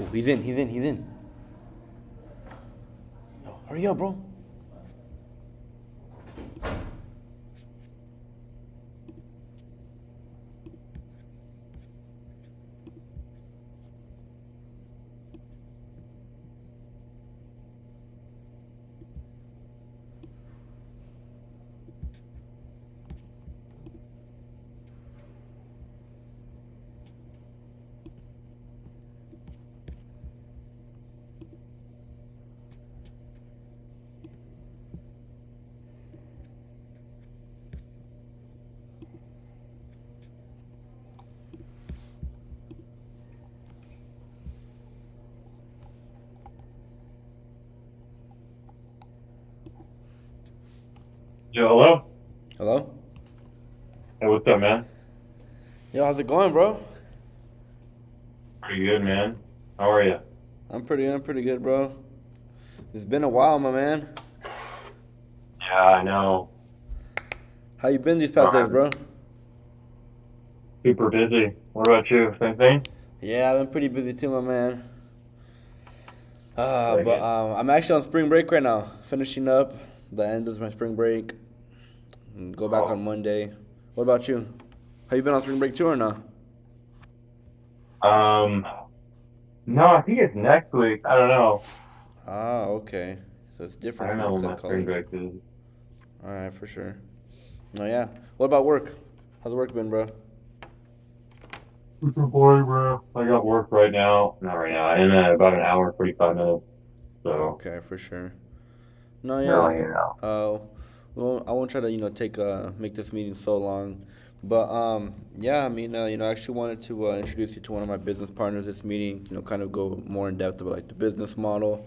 Oh, he's in. He's in. He's in. Yo, hurry up, bro. Yo, hello? Hello? Hey, what's up, man? Yo, how's it going, bro? Pretty good, man. How are you? I'm pretty good, bro. It's been a while, my man. Yeah, I know. How you been these past days, I'm bro? super busy. What about you? Same thing? Yeah, I've been pretty busy too, my man. Very But good. I'm actually on spring break right now, finishing up the end of my spring break. And go back on Oh, Monday. What about you? Have you been on spring break too or no? um, no, I think it's next week. I don't know. Ah, okay. So it's I different don't from know you when said my spring college. break is. All right, for sure. Oh yeah. What about work? How's work been, bro? Super boring, bro. I got work right now. Not right now. In about an hour, 45 minutes. So, Okay, for sure. No, no, yeah. you know. Uh, well, I won't try to take make this meeting so long, but yeah. I mean, I actually wanted to introduce you to one of my business partners. This meeting, kind of go more in depth about like the business model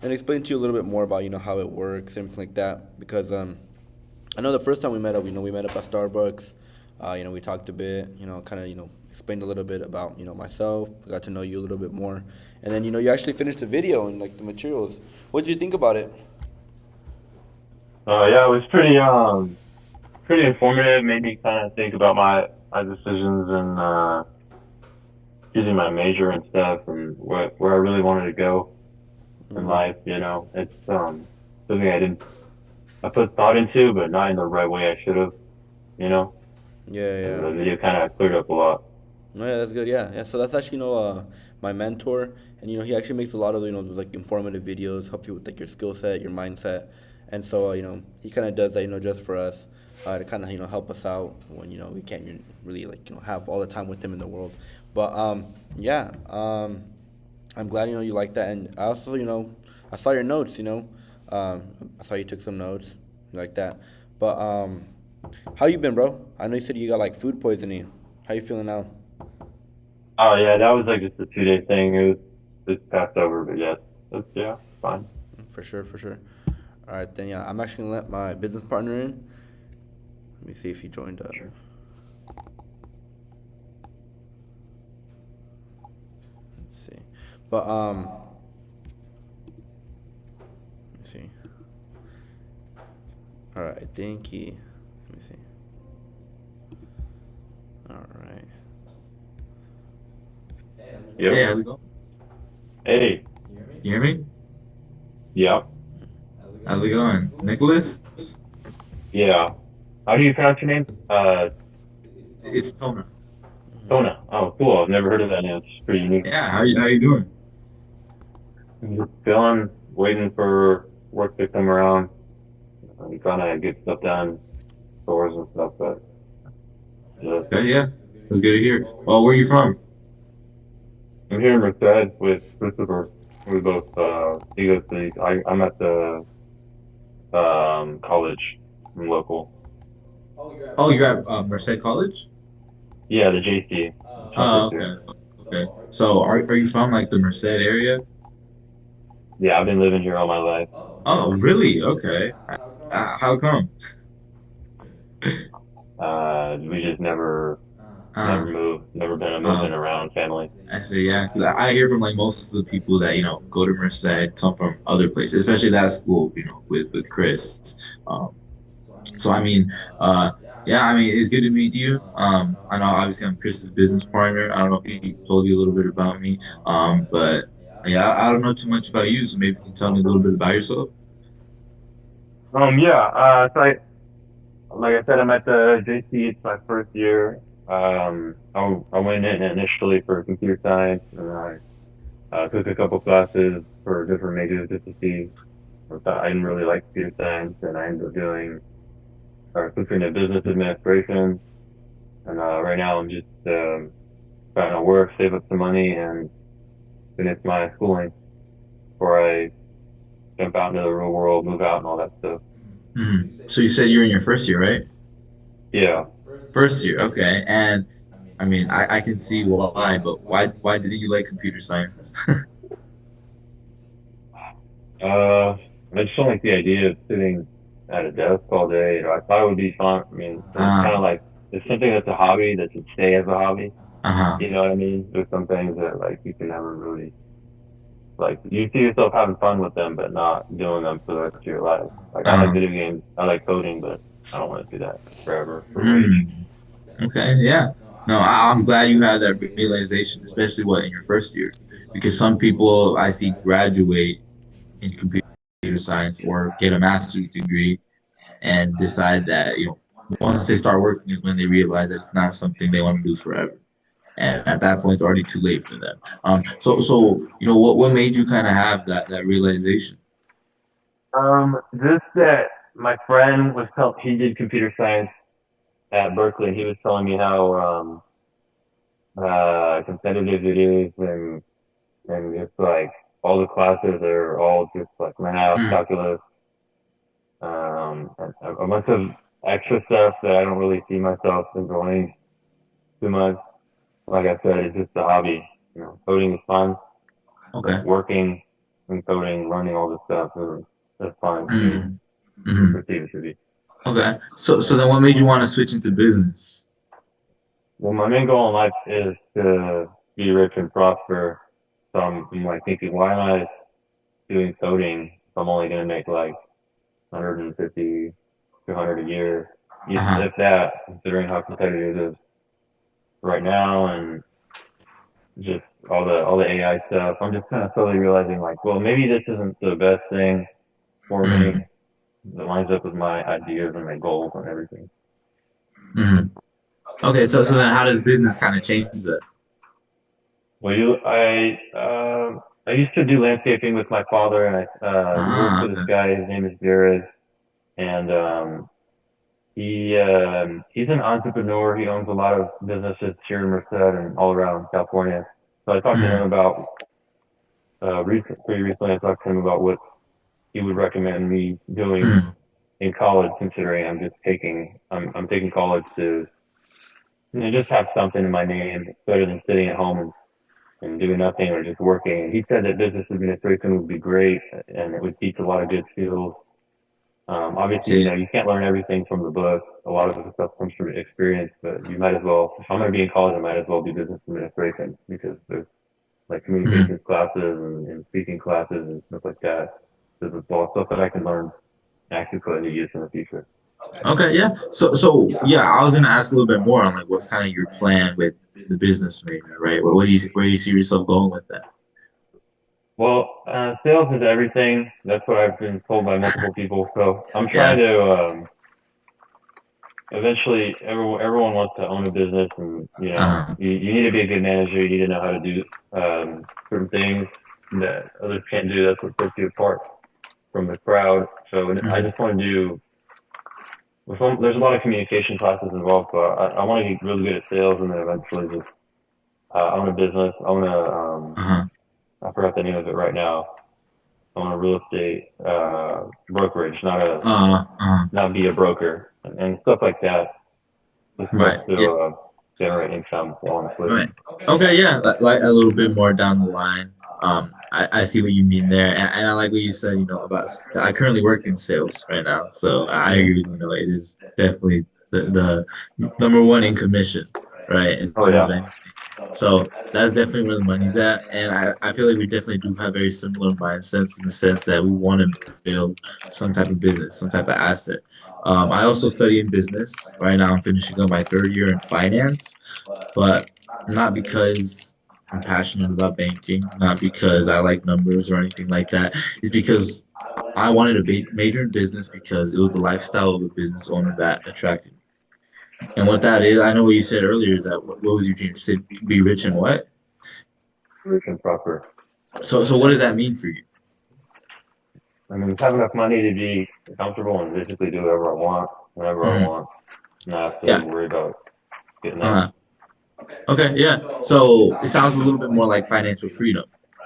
and explain to you a little bit more about how it works, everything like that. Because I know the first time we met up, we met up at Starbucks. We talked a bit, kind of, explained a little bit about, myself. I got to know you a little bit more. And then, you actually finished the video and like the materials. What did you think about it? Yeah, it was pretty informative. Made me kind of think about my decisions and, choosing my major and stuff and where I really wanted to go in Mm, life. It's something I put thought into, but not in the right way I should have. You know, yeah, and yeah. the video kind of cleared up a lot. No, yeah, that's good. Yeah, yeah. So that's actually, my mentor, and he actually makes a lot of like informative videos, helps you with like your skill set, your mindset, and so he kind of does that just for us, to kind of help us out when we can't really like have all the time with him in the world. But yeah, I'm glad you like that, and I also I saw your notes. I saw you took some notes like that. But how you been, bro? I know you said you got like food poisoning. How you feeling now? Oh yeah, that was like just a 2 day thing. It's passed over, but yes, it's yeah, fine. For sure, for sure. All right, then yeah, I'm actually gonna let my business partner in. Let me see if he joined up. Sure. Let's see, but let me see. All right, I think he. Let me see. All right. Yep. Hey, how's it going? Hey. You hear me? Yep. How's it going? Nicholas? Yeah. How do you pronounce your name? It's Tona. Tona. Oh, cool. I've never heard of that name. It's pretty unique. Yeah, how you doing? I'm just feeling, waiting for work to come around. I'm trying to get stuff done, stores and stuff, but just Okay, yeah. That's good to hear. Oh, where are you from? I'm here in Merced with Christopher. We both he goes to I'm at the college. I'm local. Oh, you're at Merced College? Yeah, the JC. Oh, Chocolate too. okay. Okay. So are you from like the Merced area? Yeah, I've been living here all my life. Oh, really? Okay. How come? We just never Uh, moved, never been a moving um, around family. I see, yeah. 'Cause I hear from like most of the people that, go to Merced come from other places, especially that school, with Chris. Um, so I mean, Yeah, I mean, it's good to meet you. I know obviously I'm Chris's business partner. I don't know if he told you a little bit about me. But yeah, I don't know too much about you, so maybe you can tell me a little bit about yourself. Yeah. Like I said, I'm at the JC. It's my first year. I went in initially for computer science, and I took a couple classes for different majors just to see. I thought I didn't really like computer science, and I ended up doing or switching to business administration. And right now, I'm just trying to work, save up some money, and finish my schooling before I jump out into the real world, move out, and all that stuff. So you said you're in your first year, right? Yeah. First year, okay. And I mean, I can see why, but why didn't you like computer science? I just don't like the idea of sitting at a desk all day. You know, I thought it would be fun. I mean, it's uh, kind of like it's something that's a hobby that should stay as a hobby. uh-huh. You know what I mean? There's some things that like you can never really like. You see yourself having fun with them, but not doing them for the rest of your life. Like I like Uh-huh. video games, I like coding, but I don't want to do that forever for wage. Mm. Okay, yeah. No, I'm glad you had that realization, especially what in your first year, because some people I see graduate in computer science or get a master's degree and decide that once they start working is when they realize that it's not something they want to do forever, and at that point, it's already too late for them. So what made you kind of have that realization? Just that my friend was tell he did computer science at Berkeley, and he was telling me how competitive it is, and it's like all the classes are all just like math, Mm, calculus, and a bunch of extra stuff that I don't really see myself enjoying too much. Like I said, it's just a hobby. You know, coding is fun, but okay. working and coding, learning all this stuff is fun to me. Mm, I mhm. perceive it to be. Okay. So then what made you want to switch into business? Well, my main goal in life is to be rich and prosper. So I'm like thinking, why am I doing coding if I'm only gonna make like 150, 200 a year, Uh-huh. if that, considering how competitive it is right now and just all the AI stuff. I'm just kind of slowly realizing like, well, maybe this isn't the best thing for me. Mm, It lines up with my ideas and my goals and everything. mhm. Okay, so then how does business kind of change that? Well, I used to do landscaping with my father, and I worked Ah, for this okay. guy. His name is Jared, and he's an entrepreneur. He owns a lot of businesses here in Merced and all around California. So I talked to him Mm, about pretty recently. I talked to him about what he would recommend me doing mm, in college, considering I'm taking college to just have something in my name. It's better than sitting at home and doing nothing or just working. And he said that business administration would be great and it would teach a lot of good skills. Obviously, yeah. you can't learn everything from the book. A lot of the stuff comes from experience, but you might as well, if I'm going to be in college, I might as well do business administration because there's like Mm. communications classes and speaking classes and stuff like that. There's all stuff that I can learn and actually put into use in the future. Okay, yeah. So yeah, I was gonna ask a little bit more on like what's kind of your plan with the business major, right? What do you where do you see yourself going with that? Well, sales is everything. That's what I've been told by multiple people. So I'm trying Yeah. to eventually everyone wants to own a business and Uh-huh. you need to be a good manager, you need to know how to do certain things that others can't do. That's what sets you apart from the crowd. So I Mm, just want to do there's a lot of communication classes involved, so I want to get really good at sales and then eventually just own a business. uh-huh. I forgot the name of it right now. I own a real estate brokerage, Uh-huh. not be a broker and stuff like that. Just for us Right. to Yeah. generate income while I'm Right. sleeping. Okay, yeah. Like a little bit more down the line. I see what you mean there. And I like what you said, about I currently work in sales right now. So I Yeah. agree with it is definitely the number one in commission, right? In Oh terms of yeah. anything. So that's definitely where the money's at. And I feel like we definitely do have very similar mindsets in the sense that we want to build some type of business, some type of asset. I also study in business. Right now, I'm finishing up my third year in finance, but not because I'm passionate about banking, not because I like numbers or anything like that. It's because I wanted to major in business because it was the lifestyle of a business owner that attracted me. And what that is, I know what you said earlier is that what was your dream? You said be rich and what? rich and proper. So what does that mean for you? I mean, have enough money to be comfortable and basically do whatever I want, whenever I Hmm. want, not have to Yeah. worry about getting up. Uh-huh. Okay, yeah. So it sounds a little bit more like financial freedom,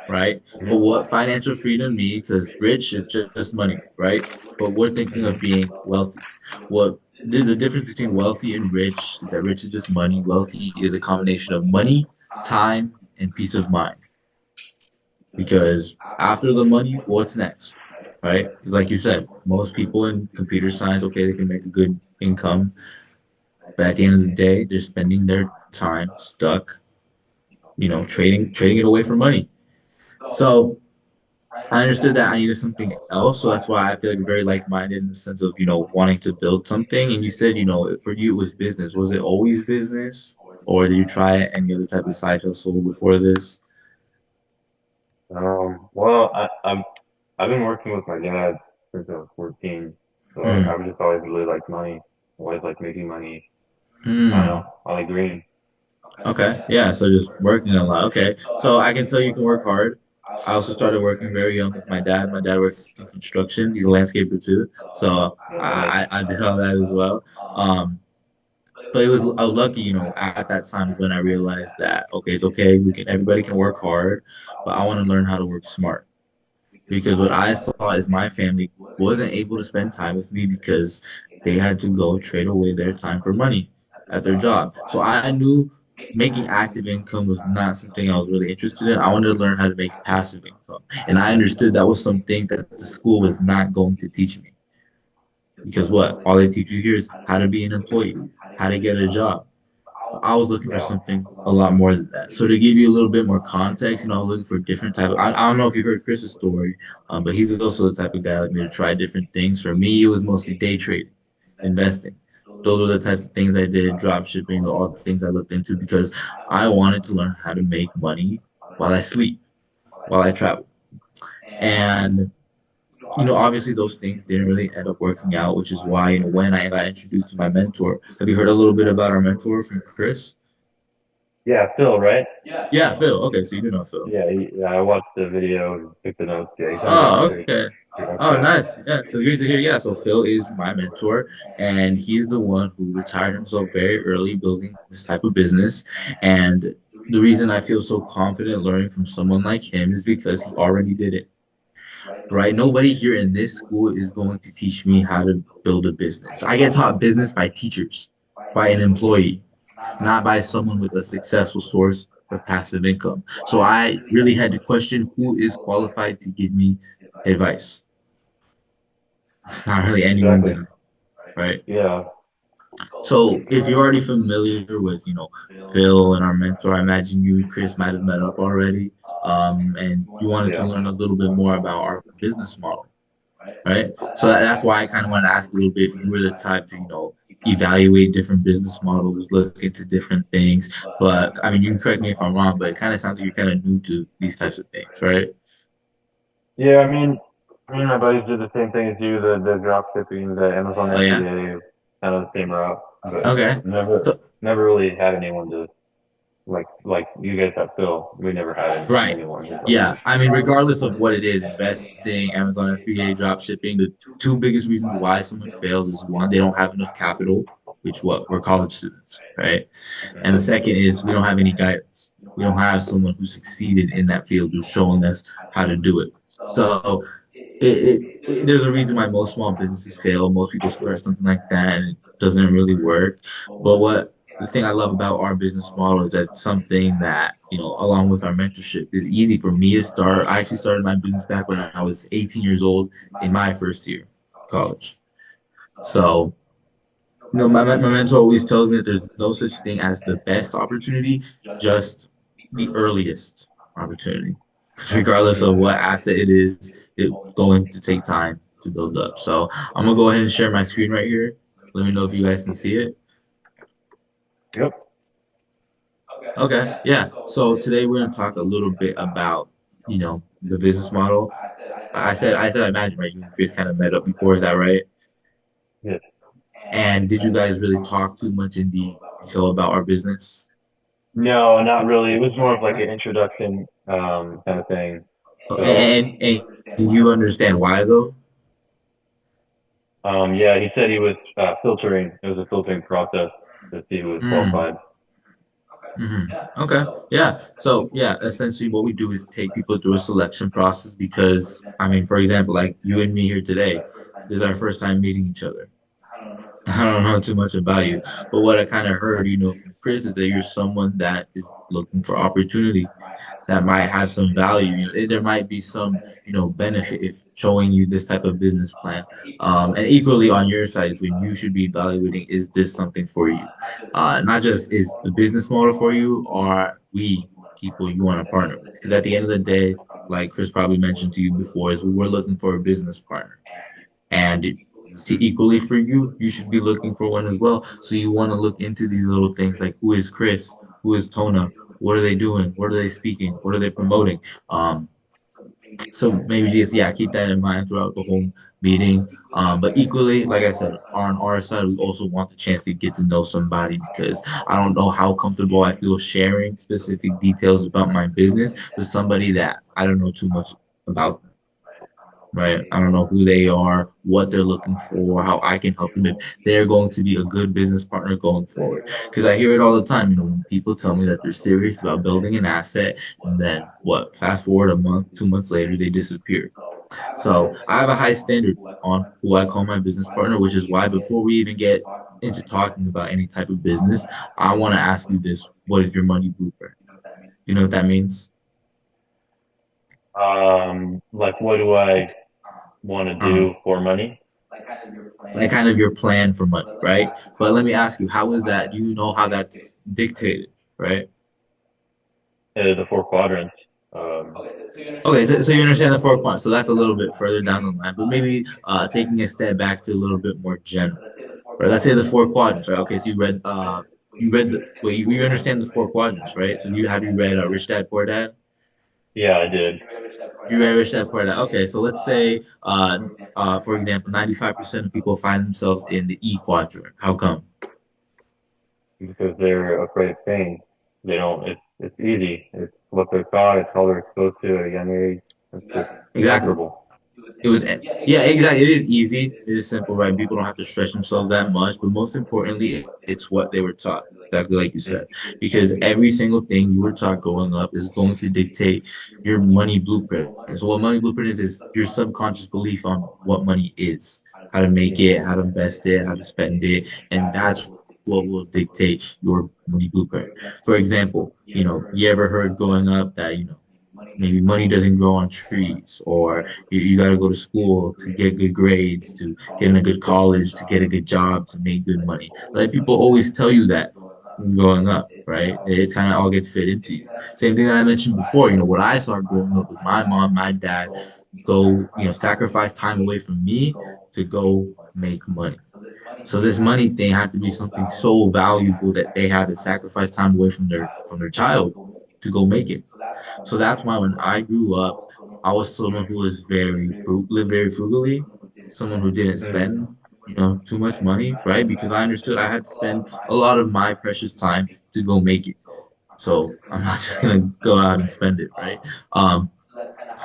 right? But Hmm. what financial freedom means, because rich is just money, right? But we're thinking of being wealthy. What the difference between wealthy and rich is that rich is just money. Wealthy is a combination of money, time, and peace of mind. Because after the money, what's next, right? Because like you said, most people in computer science, okay, they can make a good income, but at the end of the day, they're spending their time stuck, trading it away for money. So I understood that I needed something else. So that's why I feel like we're very like-minded in the sense of, wanting to build something. And you said, for you it was business. Was it always business? Or did you try any other type of side hustle before this? Well, I've been working with my dad since I was 14, so Hmm. I've just always really liked money, always liked making money. I don't Hmm. know, I like green. Okay. Yeah. So just working a lot. Okay. So I can tell you can work hard. I also started working very young with my dad. My dad works in construction. He's a landscaper too. So Nice. I did all that as well. Um, but it was lucky, at that time is when I realized that okay, it's okay. Everybody can work hard, but I want to learn how to work smart because what I saw is my family wasn't able to spend time with me because they had to go trade away their time for money at their job. So I knew making active income was not something I was really interested in. I wanted to learn how to make passive income. And I understood that was something that the school was not going to teach me. Because what? All they teach you here is how to be an employee, how to get a job. I was looking for Yeah. something a lot more than that. So to give you a little bit more context, I was looking for a different type of. I don't know if you heard Chris's story, but he's also the type of guy like me to try different things. For me, it was mostly day trading, investing. Those were the types of things I did, drop shipping, all the things I looked into because I wanted to learn how to make money while I sleep, while I travel. And obviously those things didn't really end up working out, which is why, when I got introduced to my mentor, have you heard a little bit about our mentor from Chris? Yeah, Phil, right? Yeah, Phil. Okay, so you do know Phil. Yeah, yeah. I watched the video, took the notes. Yeah, he sounds like a Oh, pretty, okay. pretty nice Oh, guy. nice. Yeah, that's great to hear. Yeah, so Phil is my mentor, and he's the one who retired himself very early building this type of business. And the reason I feel so confident learning from someone like him is because he already did it, right? Nobody here in this school is going to teach me how to build a business. I get taught business by teachers, by an employee, not by someone with a successful source of passive income. So I really had to question who is qualified to give me advice. It's not really anyone Exactly. that, right? Yeah. So if you're already familiar with, Phil and our mentor, I imagine you and Chris might have met up already. And you wanted to Yeah. learn a little bit more about our business model, right? So that's why I kind of want to ask a little bit if you were the type to, evaluate different business models, look into different things. But I mean, you can correct me if I'm wrong, but it kind of sounds like you're kind of new to these types of things, right? Yeah, I mean, me and my buddies did the same thing as you, the drop shipping, the Amazon Oh yeah. FBA, kind of the same route, but Okay. never So never really had anyone to like you guys have Phil. We never had right. anyone who told us. Yeah. I mean, regardless of what it is, investing, Amazon FBA, drop shipping, the two biggest reasons why someone fails is one, they don't have enough capital, which what we're college students, right? And the second is we don't have any guidance. We don't have someone who succeeded in that field who's showing us how to do it. So there's a reason why most small businesses fail. Most people start something like that and it doesn't really work. But what the thing I love about our business model is that it's something that, along with our mentorship, is easy for me to start. I actually started my business back when I was 18 years old in my first year of college. So my mentor always tells me that there's no such thing as the best opportunity, just the earliest opportunity. Because regardless of what asset it is, it's going to take time to build up. So I'm gonna go ahead and share my screen right here. Let me know if you guys can see it. Yep. Okay, yeah. So today we're gonna talk a little bit about, the business model. I said I imagine, right? You and Chris kind of met up before, is that right? Yes. And did you guys really talk too much in detail about our business? No, not really. It was more of like an introduction kind of thing. So And you understand why though? yeah, he said he was filtering. It was a filtering process to see who was Mm. qualified. Okay. Yeah. So yeah, essentially what we do is take people through a selection process because I mean, for example, like you and me here today, this is our first time meeting each other. I don't know too much about you, but what I kind of heard, from Chris is that you're someone that is looking for opportunity that might have some value. There might be some, benefit if showing you this type of business plan. And equally on your side is when you should be evaluating, is this something for you? Not just is the business model for you, or are we people you want to partner with? Because at the end of the day, like Chris probably mentioned to you before, is we're looking for a business partner. And to equally for you, you should be looking for one as well. So you want to look into these little things like who is Chris, who is Tona, what are they doing, what are they speaking, what are they promoting. So maybe just yeah, keep that in mind throughout the whole meeting. But equally, like I said, on our side, we also want the chance to get to know somebody because I don't know how comfortable I feel sharing specific details about my business with somebody that I don't know too much about, right? I don't know who they are, what they're looking for, how I can help them if they're going to be a good business partner going forward. Because I hear it all the time, when people tell me that they're serious about building an asset, and then what, fast forward a month, 2 months later, they disappear. So I have a high standard on who I call my business partner, which is why before we even get into talking about any type of business, I want to ask you this: what is your money blueprint? You know what that means? Like, what do I want to Uh-huh. do for money? Like kind of your plan for money, right? But let me ask you, how is that? Do you know how that's dictated, right? The four quadrants. Um, Okay, so you understand the four quadrants. So that's a little bit further down the line, but maybe taking a step back to a little bit more general, right? Let's say the four quadrants, right? Okay, so you read the wait, you understand the four quadrants, right? So you read Rich Dad Poor Dad? yeah, I did You read Rich Dad Poor Dad. Okay, so let's say for example, 95% of people find themselves in the E quadrant. How come? because they're afraid of pain. They don't. It's easy. It's what they're taught. It's how they're exposed to at a young age. It's just Exactly. comfortable. It was, yeah, exactly. It is easy. It is simple, right? People don't have to stretch themselves that much. But most importantly, it's what they were taught, exactly like you Mm. said. Because every single thing you were taught growing up is going to dictate your money blueprint. And so, what money blueprint is your subconscious belief on what money is, how to make it, how to invest it, how to spend it. And that's what will dictate your money blueprint. For example, you ever heard growing up that, maybe money doesn't grow on trees, or you got to go to school to get good grades, to get in a good college, to get a good job, to make good money. Like people always tell you that growing up, right? It kind of all gets fit into you. Same thing that I mentioned before, what I saw growing up with my mom, my dad go, sacrifice time away from me to go make money. So this money thing had to be something so valuable that they had to sacrifice time away from their child to go make it. So that's why when I grew up, I was someone who was lived very frugally, someone who didn't Mm. spend, too much money, right? Because I understood I had to spend a lot of my precious time to go make it. So I'm not just gonna go out and spend it, right? Um,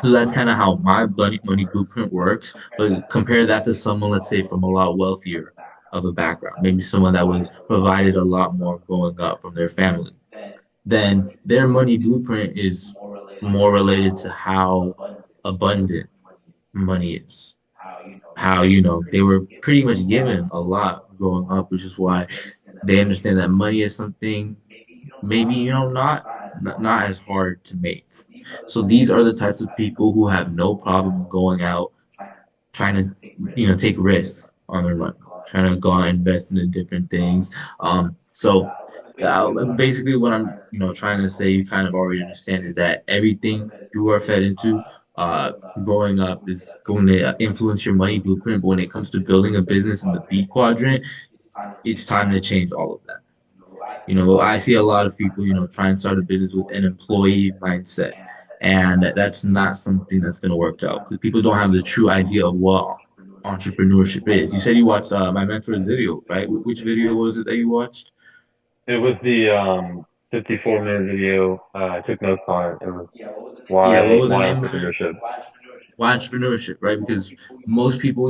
so that's kind of how my money blueprint works. But compare that to someone, let's say, from a lot wealthier of a background, maybe someone that was provided a lot more growing up from their family, then their money blueprint is more related to how abundant money is. How, they were pretty much given a lot growing up, which is why they understand that money is something maybe, not as hard to make. So these are the types of people who have no problem going out trying to, take risks on their money, trying to go out and invest in different things. So Basically, what I'm trying to say, you kind of already understand is that everything you are fed into, growing up is going to influence your money blueprint. But when it comes to building a business in the B quadrant, it's time to change all of that. I see a lot of people, try and start a business with an employee mindset. And that's not something that's going to work out because people don't have the true idea of what entrepreneurship is. You said you watched my mentor's video, right? Which video was it that you watched? It was the 54-minute video. I took notes on it. It was Yeah, what was the why name of it? entrepreneurship. Why entrepreneurship, right? Because most people,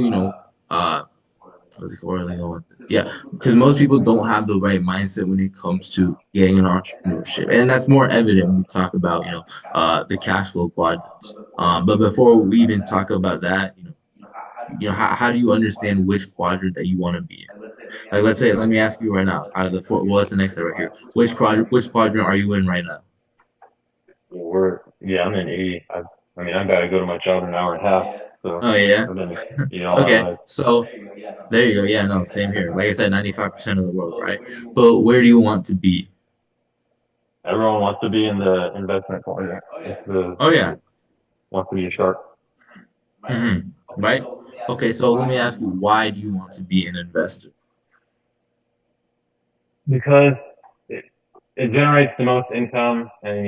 what's it called? Yeah, because most people don't have the right mindset when it comes to getting an entrepreneurship, and that's more evident when we talk about, the cash flow quadrants. But before we even talk about that, how do you understand which quadrant that you want to be in? Like, let's say, let me ask you right now, out of the four, well, that's the next step right here. Which quadrant are you in right now? I'm in E. I mean, I gotta go to my job in an hour and a half, so Oh yeah. I've been eating all my Okay, life. so there you go. Yeah, no, same here. Like I said, 95% of the world, right? But where do you want to be? Everyone wants to be in the investment quadrant. Oh yeah. Wants to be a shark Right? Okay, so let me ask you, why do you want to be an investor? because it, it generates the most income, and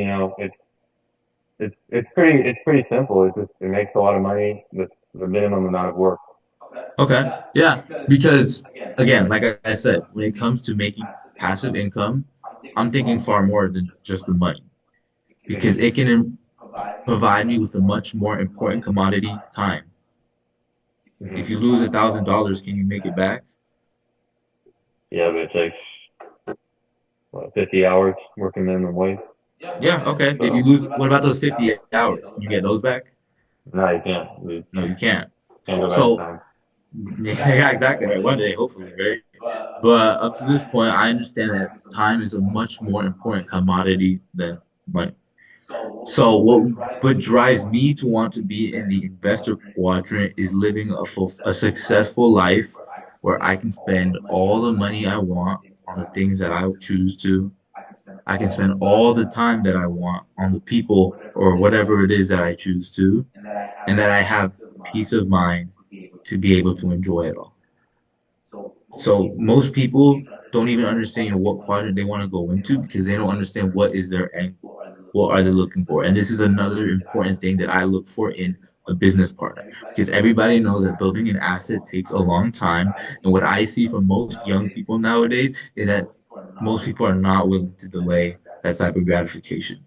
it's pretty simple. It makes a lot of money with the minimum amount of work. Okay, yeah, because again, like I said, when it comes to making passive income, I'm thinking far more than just the money because Hmm. it can provide me with a much more important commodity, time. If you Hmm. lose $1,000, can you make it back? Yeah, but it takes 50 hours working minimum wage. Yeah, okay. If you So lose, what about those 50 hours? Can you get those back? no, you can't. You No, you can't. can't go back in So time. yeah, exactly right. One day, hopefully, right? But up to this point, I understand that time is a much more important commodity than money. So what drives me to want to be in the investor quadrant is living a successful life where I can spend all the money I want on the things that I choose to. I can spend all the time that I want on the people or whatever it is that I choose to, and that I have peace of mind to be able to enjoy it all. So most people don't even understand, what quadrant they want to go into because they don't understand what is their end goal. What are they looking for? And this is another important thing that I look for in a business partner because everybody knows that building an asset takes a long time. And what I see from most young people nowadays is that most people are not willing to delay that type of gratification.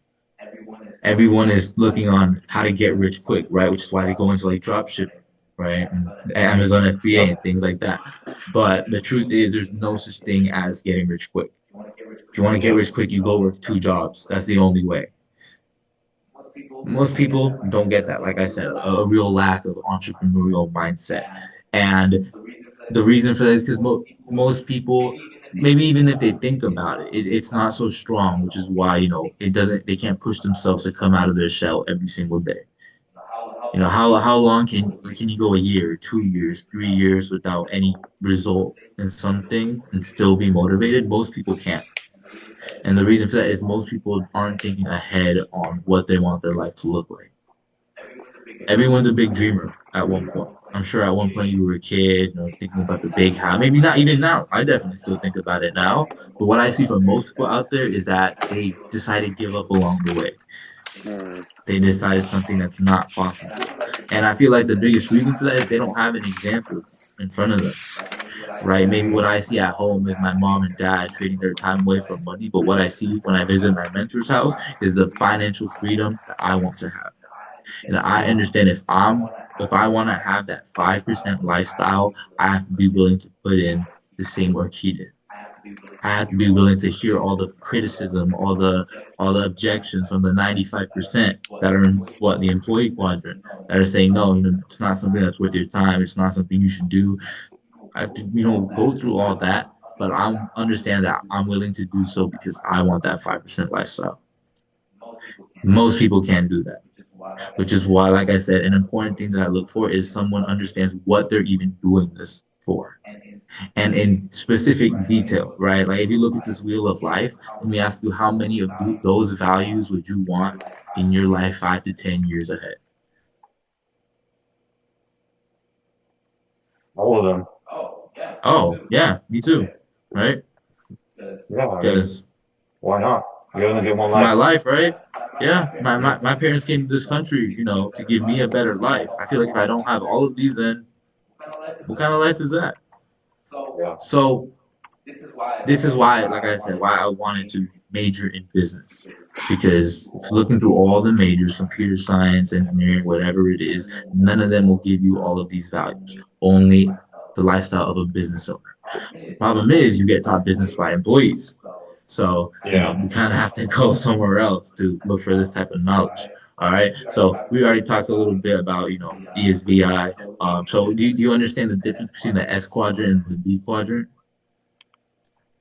Everyone is looking on how to get rich quick, right? Which is why they go into like drop shipping, right? And Amazon FBA Yep. and things like that. But the truth is, there's no such thing as getting rich quick. If you want to get Yep. rich quick, you go work two jobs. That's the only way. Most people don't get that. Like I said, a real lack of entrepreneurial mindset. And the reason for that is because most people, maybe even if they think about it, it's not so strong, which is why, they can't push themselves to come out of their shell every single day. How long can you go a year, 2 years, 3 years without any result in something and still be motivated? Most people can't. And the reason for that is most people aren't thinking ahead on what they want their life to look like. Everyone's a big dreamer at one point. I'm sure at one point you were a kid, thinking about the big house. Maybe not even now. I definitely still think about it now. But what I see from most people out there is that they decide to give up along the way. Mm. They decided something that's not possible. And I feel like the biggest reason for that is they don't have an example in front of them, right? Maybe what I see at home is my mom and dad trading their time away for money. But what I see when I visit my mentor's house is the financial freedom that I want to have. And I understand if I want to have that 5% lifestyle, I have to be willing to put in the same work he did. I have to be willing to hear all the criticism, all the objections from the 95% that are in the employee quadrant that are saying no, it's not something that's worth your time. It's not something you should do. I have to, go through all that, but I'm understand that I'm willing to do so because I want that 5% lifestyle. Most people can't do that, which is why, like I said, an important thing that I look for is someone understands what they're even doing this for. and in specific detail, right? Like if you look at this wheel of life, let me ask you, how many of those values would you want in your life 5 to 10 years ahead? All of them. Oh, yeah, me too, right? Yeah, I mean, Because why not? You only get one life. my life, right? Yeah, my parents came to this country, to give me a better life. I feel like if I don't have all of these, then what kind of life is that? Yeah. So this is why, like I said, why I wanted to major in business. Because if you're looking through all the majors, computer science, engineering, whatever it is, none of them will give you all of these values. Only the lifestyle of a business owner. The problem is you get taught business by employees. So, Yeah. you kind of have to go somewhere else to look for this type of knowledge. All right. So we already talked a little bit about, ESBI. So do you understand the difference between the S quadrant and the B quadrant?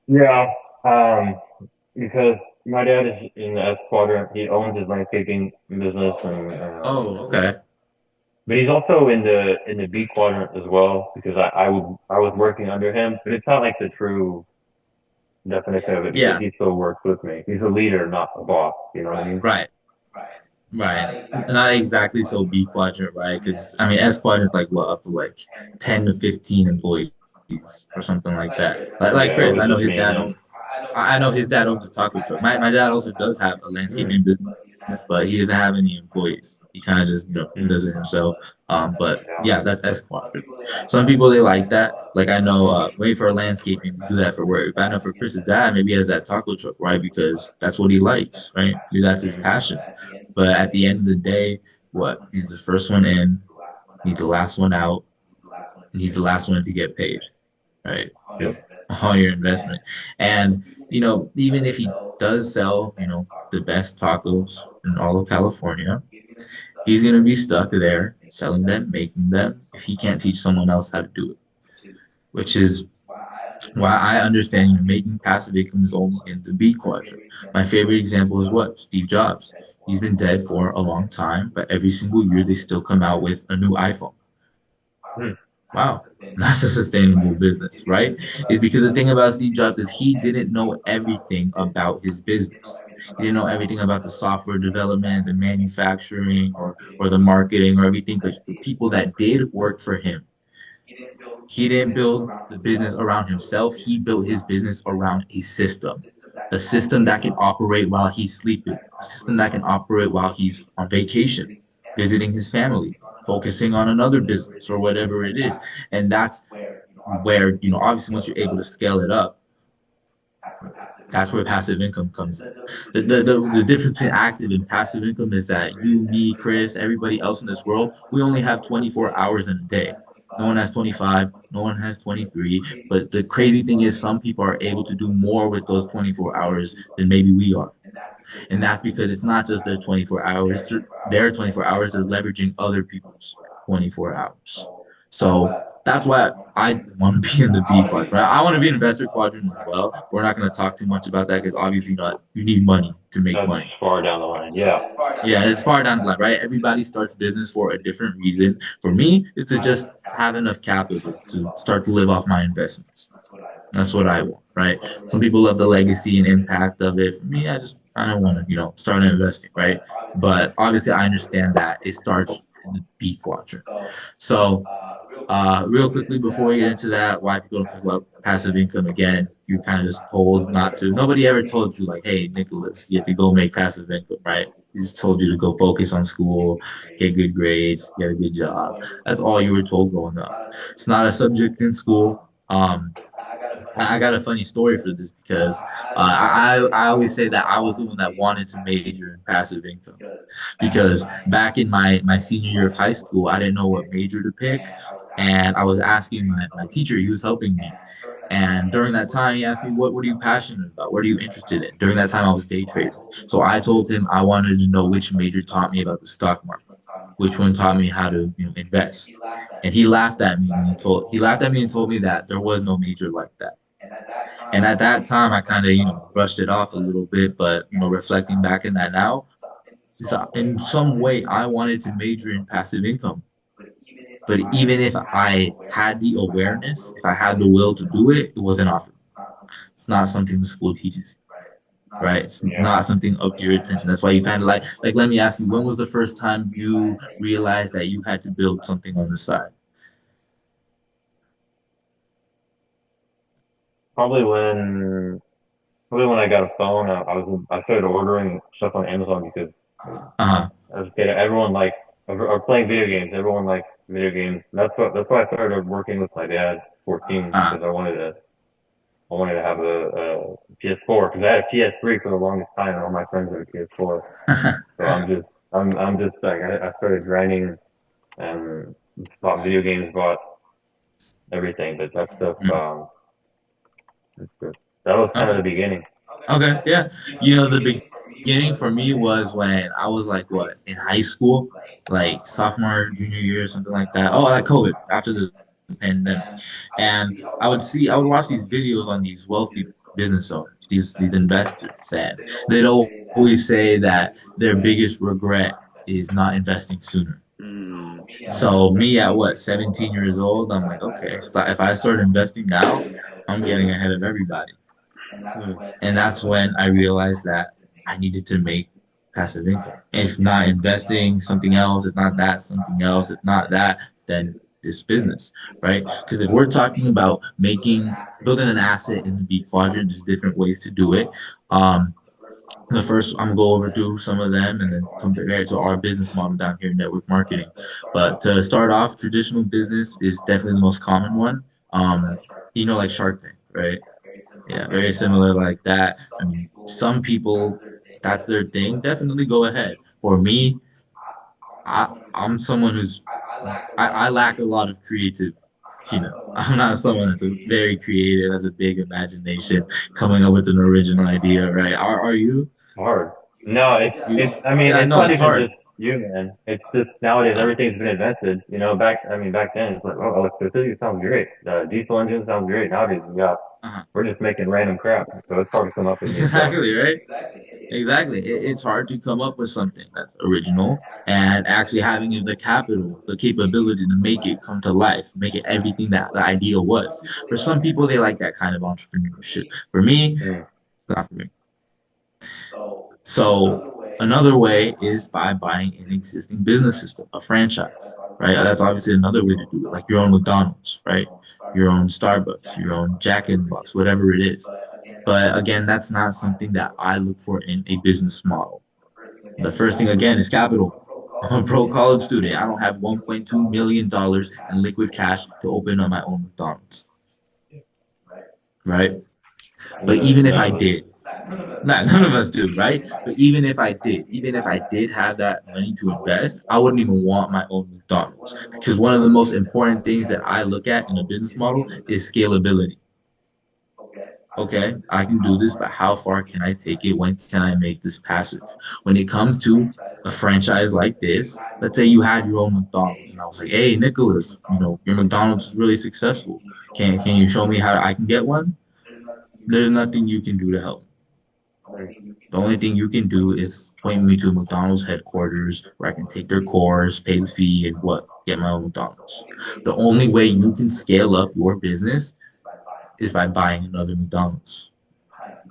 Yeah. Um, because my dad is in the S quadrant. He owns his landscaping business, and Oh, okay. but he's also in the B quadrant as well. Because I was working under him, but it's not like the true definition of it because Yeah, he still works with me. He's a leader, not a boss. You know what I mean? right, right. Not exactly so B quadrant, right? Because I mean S quadrant is like what, up to like 10 to 15 employees or something like that. Like Yeah, it Chris, was I know just his me and dad him. owns. I know his dad owns a taco truck. My dad also does have a Mm, landscaping business, but he doesn't have any employees. He kind of just mm, does it himself. But yeah. yeah, that's S quadrant. Some people they like that. Like I know, wait for landscaping, we do that for work. But I know for Chris's dad, maybe he has that taco truck, right? Because that's what he likes, right? Maybe that's his Mm, passion. But at the end of the day, what? He's the first one in, he's the last one out, and he's the last one to get paid, right? yep. Is all your investment. And, even if he does sell, the best tacos in all of California, he's going to be stuck there selling them, making them, if he can't teach someone else how to do it, which is why I understand making passive income is only in the B quadrant. My favorite example is what? Steve Jobs. He's been dead for a long time, but every single year they still come out with a new iPhone. Mm, Wow, that's a sustainable business, right? Is because the thing about Steve Jobs is he didn't know everything about his business. He didn't know everything about the software development, the manufacturing, or the marketing or everything. But the people that did work for him, he didn't build the business around himself. He built his business around a system that can operate while he's sleeping, a system that can operate while he's on vacation, visiting his family, focusing on another business or whatever it is. And that's where, obviously once you're able to scale it up, that's where passive income comes in. The difference between active and passive income is that you, me, Chris, everybody else in this world, we only have 24 hours in a day. No one has 25, no one has 23. But the crazy thing is, some people are able to do more with those 24 hours than maybe we are. And that's because it's not just their 24 hours, their 24 hours, they're leveraging other people's 24 hours. So that's why I want to be in the B quadrant. Right? I want to be in investor quadrant as well. We're not going to talk too much about that because obviously not you need money to make that's money. far down the line. Yeah. Yeah, it's far down the line, right? Everybody starts business for a different reason. For me, it's to just have enough capital to start to live off my investments. That's what I want, right? Some people love the legacy and impact of it. For me, I just kind of want to, start investing, right? But obviously, I understand that it starts in the B quadrant. So, real quickly before we get into that, why people don't talk about passive income again, you're kind of just told not to. Nobody ever told you like, hey, Nicholas, you have to go make passive income, right? He just told you to go focus on school, get good grades, get a good job. That's all you were told growing up. It's not a subject in school. I got a funny story for this because I always say that I was the one that wanted to major in passive income because back in my senior year of high school, I didn't know what major to pick. And I was asking my teacher, he was helping me. And during that time, he asked me, what are you passionate about? What are you interested in? During that time, I was day trading. So I told him I wanted to know which major taught me about the stock market, which one taught me how to invest. And he laughed at me when he laughed at me and told me that there was no major like that. And at that time, I kind of, brushed it off a little bit, but, reflecting back in that now, so in some way, I wanted to major in passive income, But even if I had the awareness, if I had the will to do it, it wasn't offered. It's not something the school teaches you, right? It's Yeah. not something up to your attention. That's why you kind of like. Let me ask you, when was the first time you realized that you had to build something on the side? Probably when probably when I got a phone, I started ordering stuff on Amazon because Uh as a kid, everyone liked or playing video games. Everyone liked video games. That's why I started working with my dad, 14, huh. because I wanted to have a PS4 because I had a PS3 for the longest time, and all my friends had a PS4. So I'm just like I started grinding and bought video games, bought everything. But that stuff, Mm. it's just, that was kind of Okay. the beginning. Okay. Yeah. The beginning for me was when I was like what in high school, like sophomore, junior year, something like that. Oh, like COVID after the pandemic, and I would watch these videos on these wealthy business owners, these investors, and they'd always say that their biggest regret is not investing sooner. Mm. So me at what 17 years old, I'm like, okay, so if I start investing now, I'm getting ahead of everybody. Hmm. And that's when I realized that I needed to make passive income. If not investing, something else. If not that, something else. If not that, then this business, right? Because if we're talking about building an asset in the B quadrant, there's different ways to do it. Um, the first, I'm gonna go over through some of them and then compare it to our business model down here in network marketing. But to start off, traditional business is definitely the most common one. Like Shark Tank, right? Yeah, very similar like that. I mean, some people, that's their thing. Definitely go ahead. For me, I'm someone I lack a lot of creativity. I'm not someone that's very creative, has a big imagination, coming up with an original idea, right? Are you? Hard. No, it's. You? I mean, Yeah, it's no, not it's even hard. just you, man. It's just nowadays Uh, everything's been invented. Back then it's like, oh, electricity sounds great. Diesel engine sounds great. Nowadays uh-huh. we're just making random crap, so it's hard to come up with new stuff. Exactly, right? Exactly. It's hard to come up with something that's original and actually having the capital, the capability to make it come to life, make it everything that the idea was. For some people, they like that kind of entrepreneurship. For me, Mm. it's not for me. So another way is by buying an existing business system, a franchise, right? That's obviously another way to do it, like your own McDonald's, right? Your own Starbucks, your own Jack in the Box, whatever it is. But again, that's not something that I look for in a business model. The first thing again is capital. I'm a broke college student. I don't have $1.2 million in liquid cash to open up my own McDonald's, right? But No, even if none I of us. did, none of us do, right? But even if I did have that money to invest, I wouldn't even want my own McDonald's because one of the most important things that I look at in a business model is scalability. Okay, I can do this, but how far can I take it? When can I make this passive? When it comes to a franchise like this, let's say you had your own McDonald's, and I was like, "Hey, Nicholas, your McDonald's is really successful. Can you show me how I can get one?" There's nothing you can do to help. Mm. The only thing you can do is point me to McDonald's headquarters where I can take their course, pay the fee, and get my own McDonald's. The only way you can scale up your business is by buying another McDonald's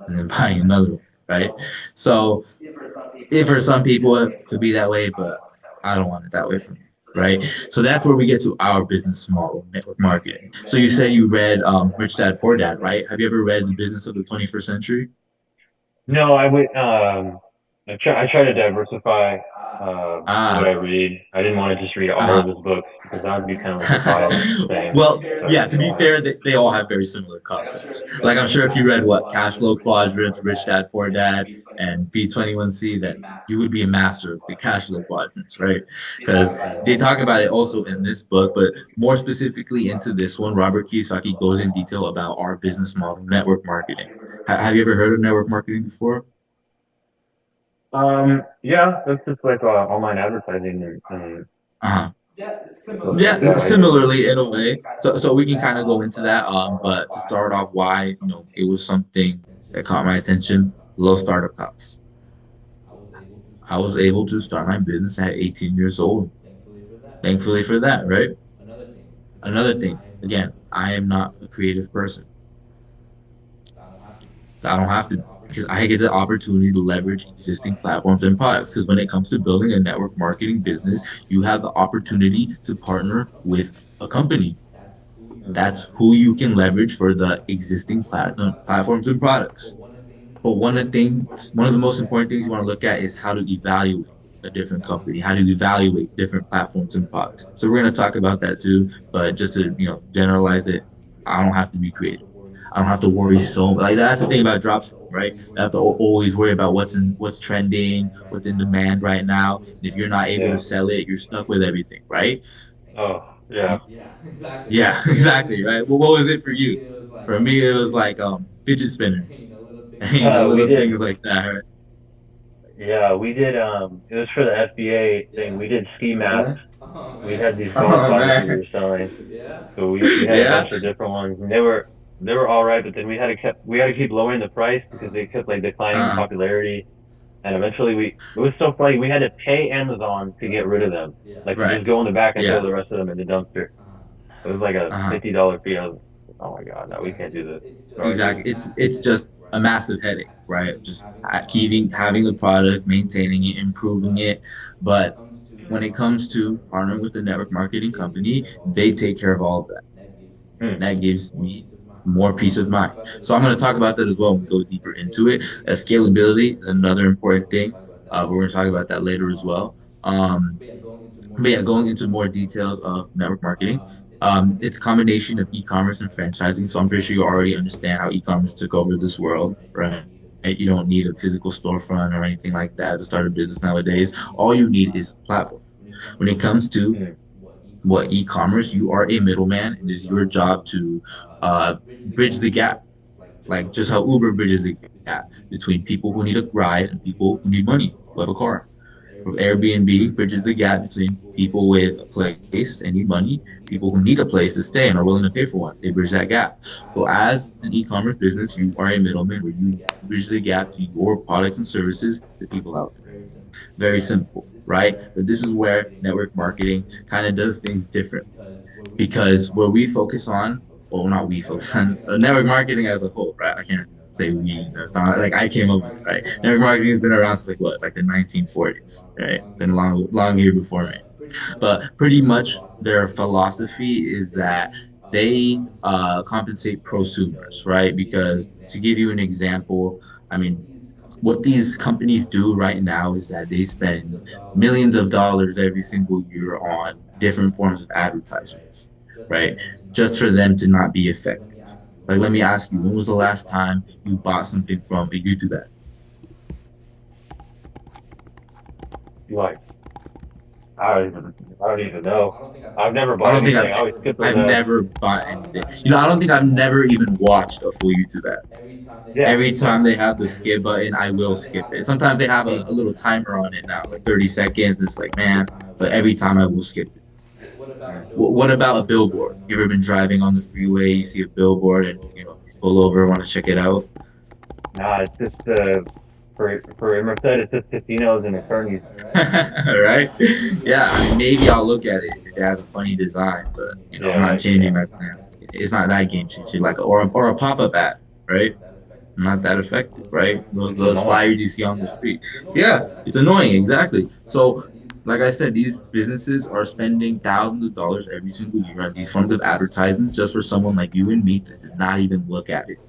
and then buying another one, right? So, if for some people it could be that way, but I don't want it that way for me, right? So that's where we get to our business model, network marketing. So you said you read Rich Dad Poor Dad, right? Have you ever read The Business of the 21st Century? No, I would. I try to diversify what I Ah, read. I didn't want to just read all of uh-huh. his books because that would be kind of like a bias thing. Well, But yeah, to be fair, they all have very similar concepts. Like I'm sure if you read what Cash Flow Quadrants, Rich Dad Poor Dad, and B21C, then you would be a master of the cash flow quadrants, right? Because they talk about it also in this book, but more specifically into this one, Robert Kiyosaki goes in detail about our business model, network marketing. Have you ever heard of network marketing before? yeah, that's just like online advertising and Uh-huh. stuff like Yeah, that. I just similarly in a way. So we can kind of go into that. But to start off, why it was something that caught my attention. Low startup costs. I was able to start my business at 18 years old. Thankfully for that, right? Another thing, again, I am not a creative person. I don't have to be because I get the opportunity to leverage existing platforms and products. Because when it comes to building a network marketing business, you have the opportunity to partner with a company. That's who you can leverage for the existing platforms and products. But one of the most important things you want to look at is how to evaluate a different company, how to evaluate different platforms and products. So we're going to talk about that too, but just to generalize it, I don't have to be creative. I don't have to worry so like that's the thing about dropshipping, right? I have to always worry about what's trending, what's in demand right now. And if you're not able to Yeah. sell it, you're stuck with everything, right? Oh, yeah. Yeah, exactly, right. Well, what was it for you? For me, it was like fidget spinners, We little did. things like that, right? Yeah, we did. It was for the FBA thing. We did ski masks. Yeah. We had these golf Oh goggles we were man. selling. So we had a Yeah. bunch of different ones, and they were all right. But then we had to keep lowering the price because they kept like declining in Uh, popularity. And eventually it was so funny. We had to pay Amazon to get rid of them, like to right. just go in the back and throw Yeah. the rest of them in the dumpster. It was like a Uh-huh. $50 fee. I was, oh my god, no, we can't do this. Sorry, Exactly. baby. It's just a massive headache, right? Just keeping having the product, maintaining it, improving it. But when it comes to partnering with the network marketing company, they take care of all of that. Hmm. That gives me more peace of mind. So I'm going to talk about that as well when we go deeper into it. Scalability is another important thing. We're going to talk about that later as well. Um, but yeah, going into more details of network marketing, it's a combination of e-commerce and franchising. So I'm pretty sure you already understand how e-commerce took over this world, right? You don't need a physical storefront or anything like that to start a business nowadays. All you need is a platform. When it comes to Hmm. what e-commerce, you are a middleman. It is your job to bridge the gap, like just how Uber bridges the gap between people who need a ride and people who need money, who have a car. Airbnb bridges the gap between people with a place and need money, people who need a place to stay and are willing to pay for one. They bridge that gap. So as an e-commerce business, you are a middleman where you bridge the gap to your products and services to people out there. Very simple, right? But this is where network marketing kind of does things differently because where we focus on, well, not we focus on network marketing as a whole, right? I can't say we, it's not like I came up with it, right? Network marketing has been around since like what, like the 1940s, right? Been long, long here before me. But pretty much their philosophy is that they compensate prosumers, right? Because to give you an example, I mean, what these companies do right now is that they spend millions of dollars every single year on different forms of advertisements, right? Just for them to not be effective. Like, let me ask you, when was the last time you bought something from a YouTube ad? Like I don't even know. I've never I bought don't think anything. I always skip those I've ads. never bought anything. I don't think I've never even watched a full YouTube ad. Yeah. Every time they have the skip button, I will skip it. Sometimes they have a little timer on it now, like 30 seconds. It's like, man, but every time I will skip it. Hmm. What about a billboard? You ever been driving on the freeway, you see a billboard and you pull over, want to check it out? Nah, it's just for Merced, it's just casinos and attorneys. Right? Yeah, I mean maybe I'll look at it if it has a funny design, but I'm Yeah, not right. changing Yeah. my plans. It's not that game changer, like or a pop-up ad, right? Not that effective, right? It's Those annoying. flyers you see on the street. Yeah, it's annoying, exactly. So, like I said, these businesses are spending thousands of dollars every single year on these forms of advertisements just for someone like you and me to just not even look at it.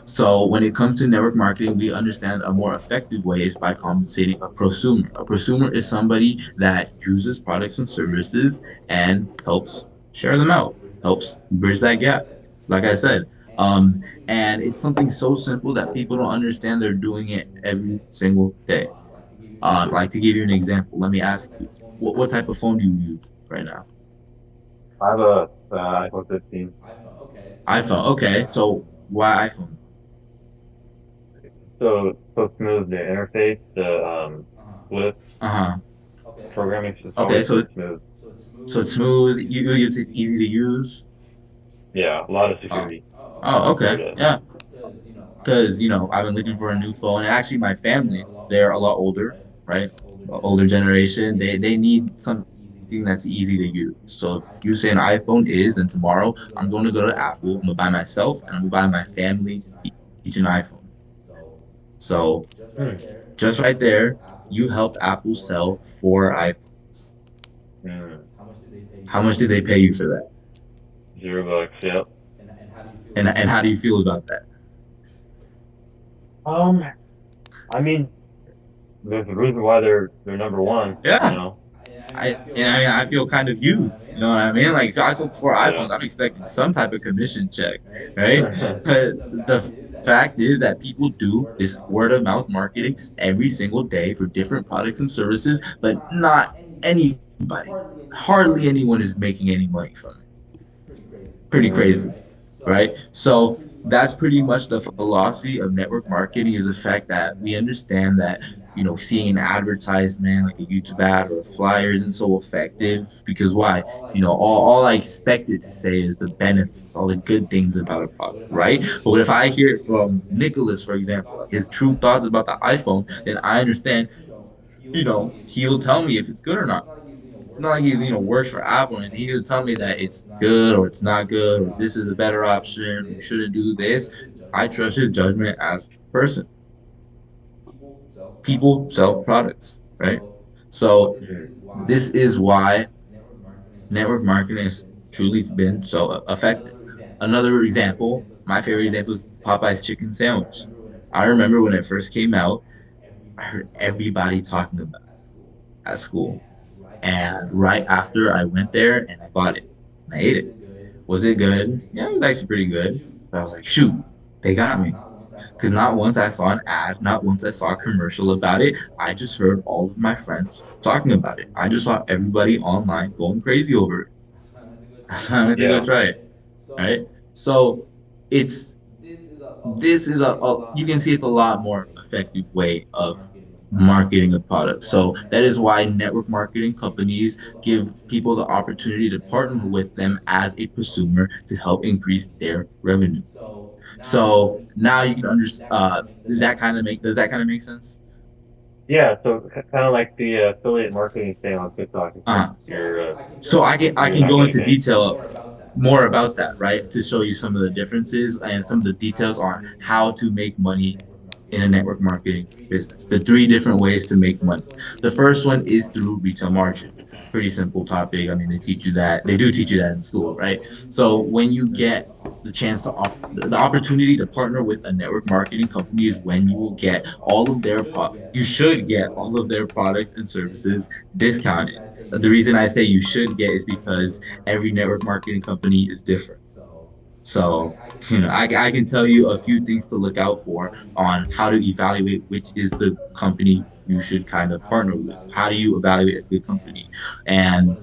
So when it comes to network marketing, we understand a more effective way is by compensating a prosumer. A prosumer is somebody that uses products and services and helps share them out, helps bridge that gap. Like I said, and it's something so simple that people don't understand. They're doing it every single day. Like to give you an example, let me ask you, what type of phone do you use right now? I have a iPhone 15. iPhone. Okay, so why iPhone? So smooth the interface, the Swift Uh huh. programming is Okay, always so so smooth. it's smooth. It's easy to use. Yeah, a lot of Oh, security oh, compared okay, to. yeah. Because I've been looking for a new phone, and actually, my family they're a lot older, right? Older generation. They need something anything that's easy to use. So if you say an iPhone is, then tomorrow I'm going to go to Apple. I'm gonna buy myself and I'm gonna buy my family each an iPhone. So Hmm. just right there, you helped Apple sell four iPhones. Hmm. How much did they pay you for that? $0. Yep. And how do you feel about that? Um, I mean, there's a reason why they're number one. You Yeah. know. I feel kind of used. You know what I mean? Like if I sold four Yeah. iPhones, I'm expecting some type of commission check, right? But the fact is that people do this word of mouth marketing every single day for different products and services, but not anybody, hardly anyone is making any money from it. Pretty Hmm. crazy, right? So that's pretty much the philosophy of network marketing is the fact that we understand that, seeing an advertisement like a YouTube ad or a flyer isn't so effective because why? All I expect it to say is the benefits, all the good things about a product, right? But what if I hear it from Nicholas, for example, like his true thoughts about the iPhone, then I understand, he'll tell me if it's good or not. Not like he's works for Apple and he'll tell me that it's good or it's not good or this is a better option or you shouldn't do this. I trust his judgment as a person. People sell products, right? So Hmm. this is why network marketing has truly been so effective. Another example, my favorite example is Popeye's chicken sandwich. I remember when it first came out, I heard everybody talking about it at school. And right after I went there and I bought it and I ate it. Was it good? Yeah, it was actually pretty good. But I was like, shoot, they got me. Because not once I saw an ad, not once I saw a commercial about it, I just heard all of my friends talking about it. I just saw everybody online going crazy over it. That's why I went to go Yeah. try it. Right? So it's this is you can see it's a lot more effective way of marketing a product. So that is why network marketing companies give people the opportunity to partner with them as a consumer to help increase their revenue. So now you can understand. Does that kind of make sense? Yeah. So kind of like the affiliate marketing thing on TikTok. It's like Uh, so I you're can not go getting into paid. detail more about that, right? To show you some of the differences and some of the details on how to make money in a network marketing business. The three different ways to make money. The first one is through retail margin. Pretty simple topic. I mean, they teach you that. They do teach you that in school, right? So when you get the chance to the opportunity to partner with a network marketing company is when you will get all of their you should get all of their products and services discounted. The reason I say you should get is because every network marketing company is different. So, I can tell you a few things to look out for on how to evaluate which is the company you should kind of partner with. How do you evaluate a good company? And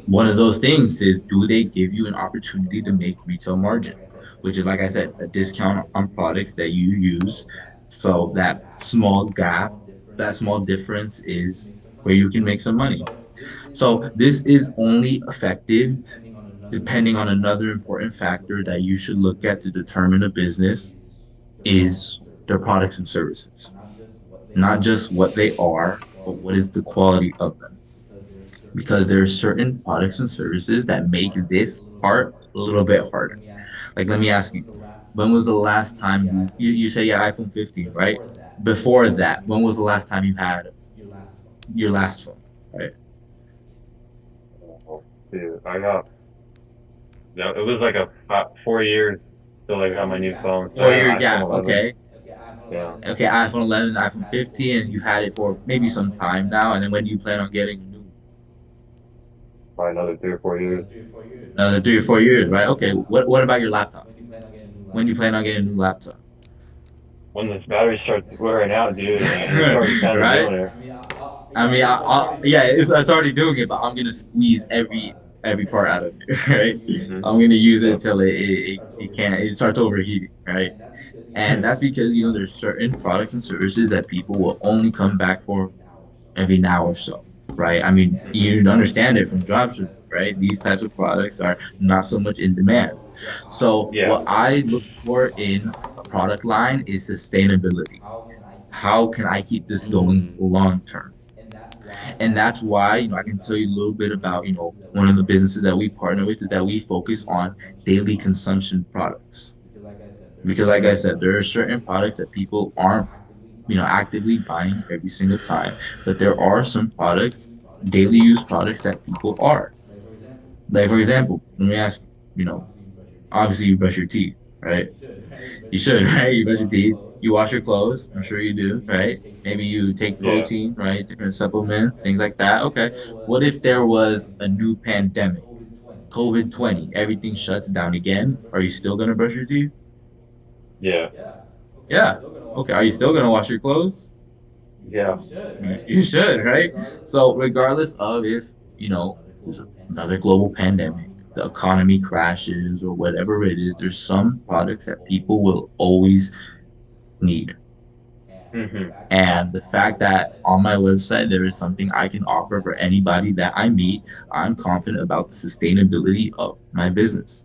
one of those things is do they give you an opportunity to make retail margin, which is, like I said, a discount on products that you use. So that small difference is where you can make some money. So this is only effective depending on another important factor that you should look at to determine a business is their products and services. Not just what they are, but what is the quality of them. Because there are certain products and services that make this part a little bit harder. Like, let me ask you, when was the last time you say you had iPhone 15, right? Before that, when was the last time you had your last phone, right? Oh, dude, I got yeah, it was like 4 years till I got my new phone. So I had 4 year an iPhone gap, 11. okay. Yeah, Okay, iPhone 11, iPhone 15, and you've had it for maybe some time now. And then when do you plan on getting a new one? probably another 3 or 4 years. Another 3 or 4 years, right? Okay. What about your laptop? When do you plan on getting a new laptop? When this battery starts wearing out, dude, and it's already kind of Right? doing it. I mean, yeah, it's already doing it, but I'm gonna squeeze every part out of it, right? Hmm. I'm gonna use it Yep. until it starts overheating, right? And that's because there's certain products and services that people will only come back for every now or so, right? I mean, Hmm. you understand it from dropshipping, right? These types of products are not so much in demand. So Yeah. what I look for in a product line is sustainability. How can I keep this going Mm-hmm. long term? And that's why, I can tell you a little bit about, one of the businesses that we partner with is that we focus on daily consumption products. Because like I said, there are certain products that people aren't, actively buying every single time, but there are some products, daily use products that people are. Like for example, let me ask you, obviously you brush your teeth, right? You should, right? You brush your teeth, you wash your clothes, I'm sure you do, right? Maybe you take Yeah. protein, right? Different supplements, things like that. Okay. What if there was a new pandemic, COVID-20, everything shuts down again? Are you still gonna brush your teeth? Yeah. Yeah. Okay. Are you still gonna wash your clothes? Yeah. You should, right? So regardless of if, there's another global pandemic, the economy crashes or whatever it is, there's some products that people will always need. Mhm. And the fact that on my website there is something I can offer for anybody that I meet, I'm confident about the sustainability of my business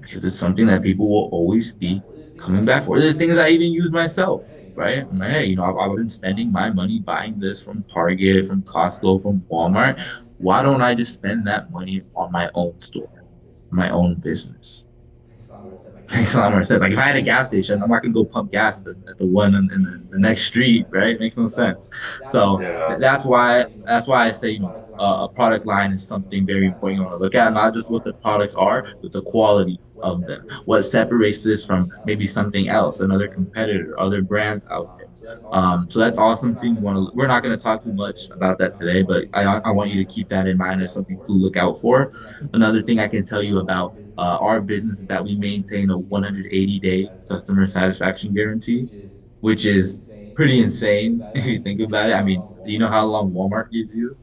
because it's something that people will always be coming back for. There's things I even use myself, right? I'm like, hey, I've been spending my money buying this from Target, from Costco, from Walmart. Why don't I just spend that money on my own store, my own business? Makes a lot more sense. Like if I had a gas station, I'm not gonna go pump gas at the one in the next street, right? It makes no sense. So Yeah. that's why I say a product line is something very important you want to look at, not just what the products are, but the quality of them. What separates this from maybe something else, another competitor, other brands out there. So that's awesome thing you want to. We're not going to talk too much about that today, but I want you to keep that in mind as something to look out for. Another thing I can tell you about our business is that we maintain a 180-day customer satisfaction guarantee, which is pretty insane if you think about it. I mean, do you know how long Walmart gives you?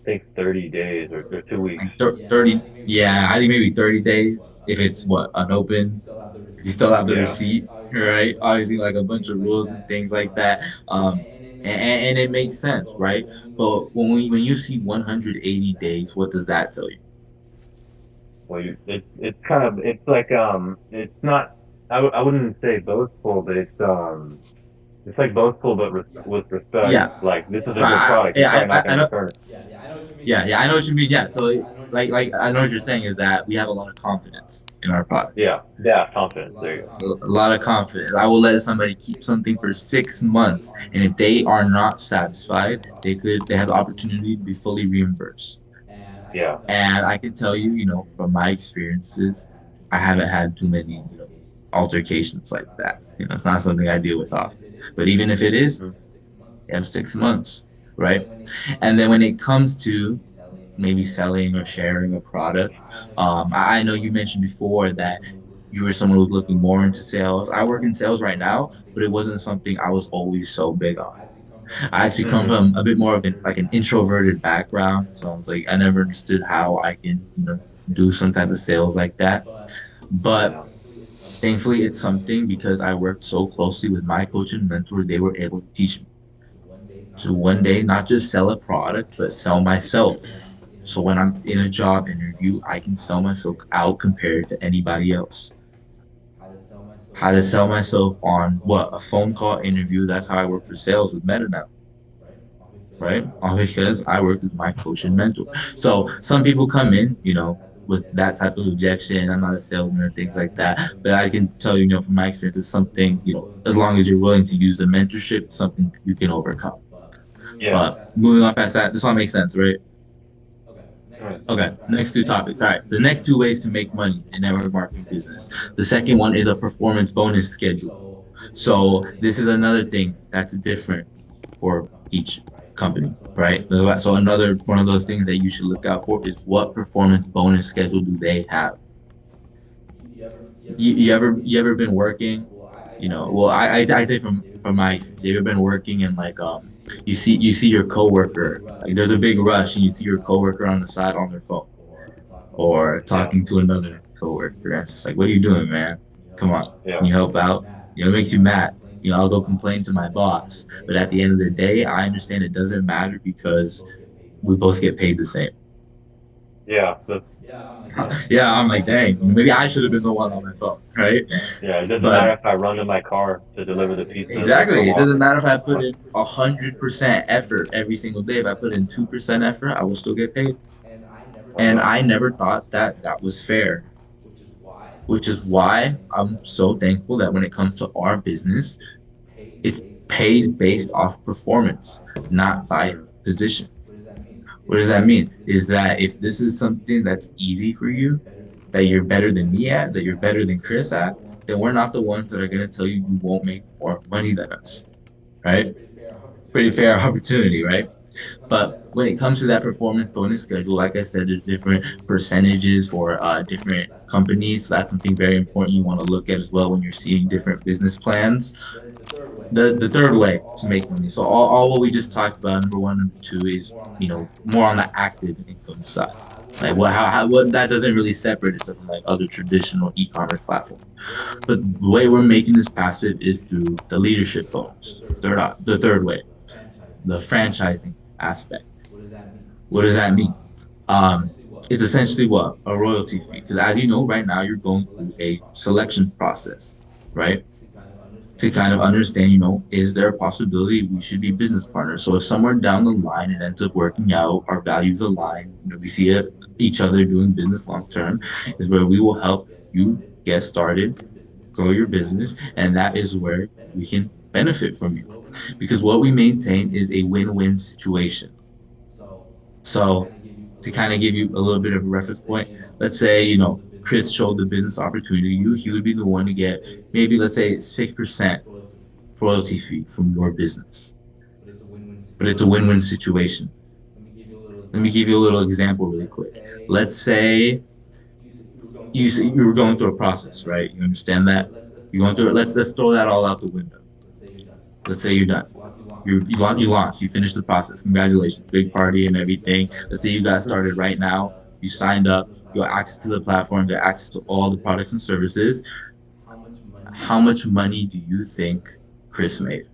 Takes 30 days or 2 weeks. Like 30, yeah, I think maybe 30 days if it's what, unopened, if you still have the Yeah. receipt, right? Obviously, like a bunch of rules and things like that. And it makes sense, right? But when you see 180 days, what does that tell you? Well, it's kind of it's like it's not I wouldn't say boastful, but it's like boastful but with respect. Yeah, Like this is a good right. product. You're probably not I going to know. return it. Yeah, I know what you mean. Yeah, so like I know what you're saying is that we have a lot of confidence in our Yeah. products. Yeah. Confidence. There you A lot of confidence. I will let somebody keep something for 6 months, and if they are not satisfied, they have the opportunity to be fully reimbursed. go. Yeah. And I can tell you, from my experiences, I haven't had too many, altercations like that. It's not something I deal with often. But even if it is, Hmm. you have 6 months, right? And then when it comes to maybe selling or sharing a product, I know you mentioned before that you were someone who's looking more into sales. I work in sales right now, but it wasn't something I was always so big on. I actually come Hmm. from a bit more of an introverted background, so I was like, I never understood how I can, do some type of sales like that. But Yeah. thankfully, it's something because I worked so closely with my coach and mentor, they were able to teach me to one day not just sell a product, but sell myself. So when I'm in a job interview, I can sell myself out compared to anybody else. How to sell myself on what? A phone call interview. That's how I work for sales with Meta now, right? All because I work with my coach and mentor. So some people come in, with that type of objection. I'm not a salesman or things like that. But I can tell you, from my experience, it's something, as long as you're willing to use the mentorship, it's something you can overcome. Yeah. But moving on past that, this all makes sense, right? All right. Okay, next two topics. All right, the next two ways to make money in network marketing business. The second one is a performance bonus schedule. So this is another thing that's different for each company, right? So another one of those things that you should look out for is what performance bonus schedule do they have? You ever been working, well, I say from my experience, you ever been working and like you see your coworker, like there's a big rush and you see your coworker on the side on their phone or Yeah. talking to another coworker. And it's just like, what are you doing, man? Come on, can Yeah. you help out? It makes you mad. I'll go complain to my boss. But at the end of the day, I understand it doesn't matter because we both get paid the same. Yeah, that's, Yeah, I'm like, dang, maybe I should have been the one on my phone, right? yeah. It doesn't But matter if I run to my car to deliver the pizza or if I'm exactly, it doesn't walking. matter if I put in 100% effort every single day. If I put in 2% effort, I will still get paid. That's And right. I never thought that that was fair, which is why I'm so thankful that when it comes to our business, it's paid based off performance, not by Mm. position. What does that mean? Is that if this is something that's easy for you, that you're better than me at, that you're better than Chris at, then we're not the ones that are going to tell you you won't make more money than us, right? Pretty fair opportunity, right? But when it comes to that performance bonus schedule, like I said, there's different percentages for different companies. So that's something very important you want to look at as well when you're seeing different business plans. The third way to make money. So all what we just talked about, number one, number two is more on the active income side. Like what that doesn't really separate itself from like other traditional e-commerce platforms. But the way we're making this passive is through the leadership bonus. The third way, the franchising aspect. What does that mean? Um, it's essentially what a royalty fee. Because as you know, right now you're going through a selection process, right? To kind of understand, is there a possibility we should be business partners? So if somewhere down the line it ends up working out, our values align, we see each other doing business long term, is where we will help you get started, grow your business, and that is where we can benefit from you. Because what we maintain is a win-win situation. So to kind of give you a little bit of a reference point, let's say, Chris showed the business opportunity to you, he would be the one to get maybe let's say 6% royalty fee from your business. But it's a win-win situation. Let me give you a little example really quick. Let's say you were going through a process, right? You understand that? You're going through it. Let's throw that all out the window. Let's say you're done. You launched. You finished the process. Congratulations, big party and everything. Let's say you got started right now. You signed up. You got access to the platform. You got access to all the products and services. How much money do you think Chris made?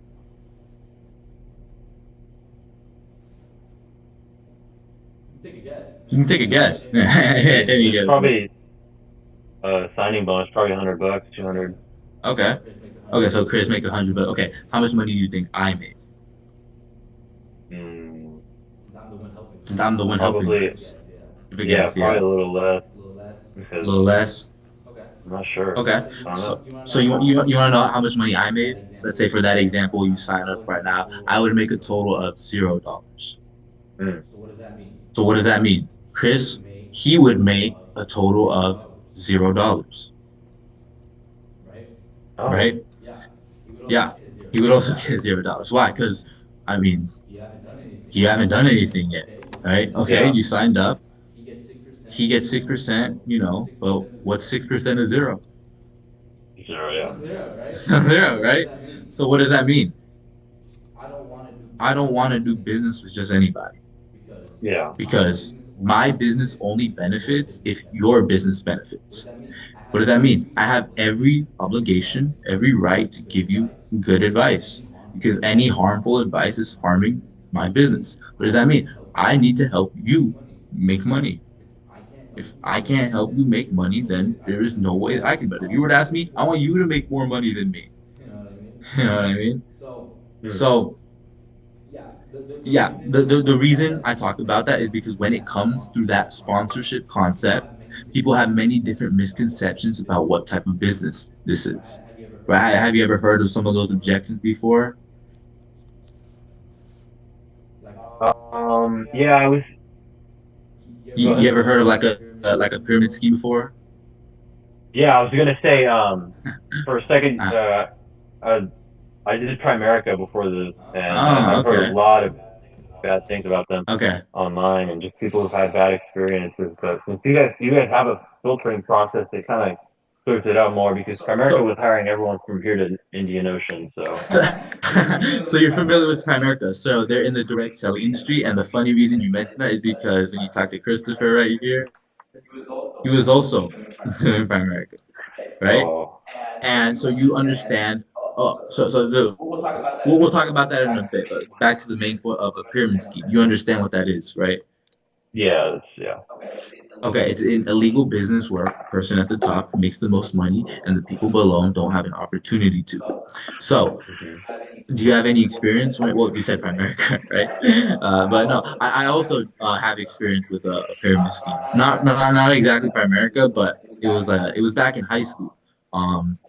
You can take a guess. Any It's guess? probably signing bonus, probably 100 bucks, 200. Okay. Okay, so Chris make 100, but okay, how much money do you think I made? Mm, Since I'm the one helping probably, Chris. If a yeah, guess, probably yeah. a little less A because little less. I'm not sure. Okay. I don't know. So you want to know how much money I made? Let's say for that example, you sign up right now, I would make a total of $0. Mm. So what does that mean? Chris, he would make a total of $0, Oh, right? Yeah. He would also get $0. Why? Because I mean, you haven't done anything yet, right? Okay, yeah, you signed up. He gets 6%, but what's 6% of zero? sure, yeah, It's not zero, right? So what does that mean? I don't want to do business with just anybody yeah, because my business only benefits if your business benefits. What does that mean? I have every obligation, every right to give you good advice because any harmful advice is harming my business. What does that mean? I need to help you make money. If I can't help you make money, then there is no way that I can. But if you were to ask me, I want you to make more money than me. You know what I mean? mm. So yeah, the reason I talk about that is because when it comes through that sponsorship concept, people have many different misconceptions about what type of business this is. Right? Have you ever heard of some of those objections before? Yeah, I was. You, Go you ahead. ever heard of like a pyramid scheme before? Yeah, I was gonna say. For a second, Ah, I, I did Primerica before this, and I've heard a okay, lot of bad things about them okay. online, and just people who've had bad experiences. But since you guys have a filtering process, it kind of sorts it out more because Primerica So was hiring everyone from here to Indian Ocean. So so you're familiar with Primerica. So they're in the direct selling industry, and the funny reason you mentioned that is because when you talk to Christopher right here, he was also doing Primerica, right? oh And so you understand. Oh, so we'll talk about that in a bit. But back to the main point of a pyramid scheme. You understand what that is, right? Yeah, yeah. Okay, it's an illegal business where a person at the top makes the most money and the people below don't have an opportunity to. So, Hmm. do you have any experience with, well, you said Primerica, right? But no, I also have experience with a pyramid scheme. Not exactly Primerica, but it was back in high school. Um,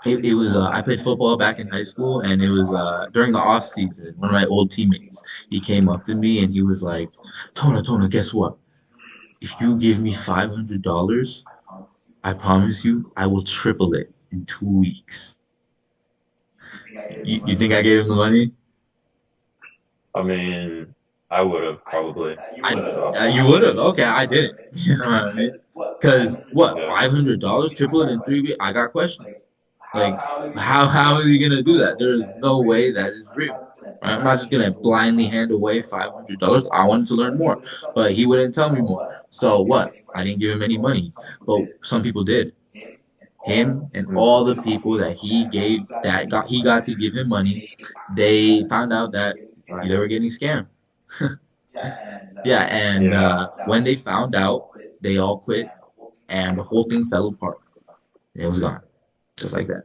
it was I played football back in high school, and it was during the off season. One of my old teammates, he came up to me and he was like, Tona, guess what? If you give me $500, I promise you, I will triple it in 2 weeks. You think I gave him the money? I mean, I would have probably. I So You would have. Okay, I didn't. You know what I mean? Because what, yeah. $500 triple it in 3 weeks? I got questions. Like, how is he gonna do that? There is no way that is real. Right? I'm not just gonna blindly hand away $500. I wanted to learn more, but he wouldn't tell me more. So what? I didn't give him any money, but some people did. Him and all the Hmm. people that he got to give him money, they found out that they were getting scammed. Yeah, and Yeah. when they found out, they all quit, and the whole thing fell apart. It was gone, just like that.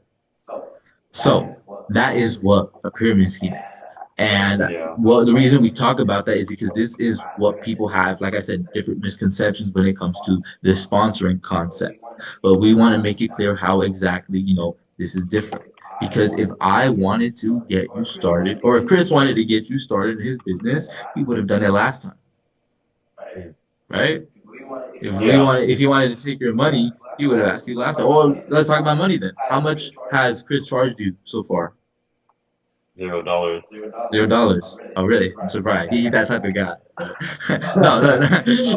So that is what a pyramid scheme is. And Yeah. what the reason we talk about that is because this is what people have, like I said, different misconceptions when it comes to the sponsoring concept. But we want to make it clear how exactly, this is different. Because if I wanted to get you started, or if Chris wanted to get you started in his business, he would have done it last time, Mm. right? Yeah. If he wanted to take your money, he would have asked you last time. Oh, let's talk about money then. How much has Chris charged you so far? $0. $0. Oh, really? I'm surprised. He's that type of guy. But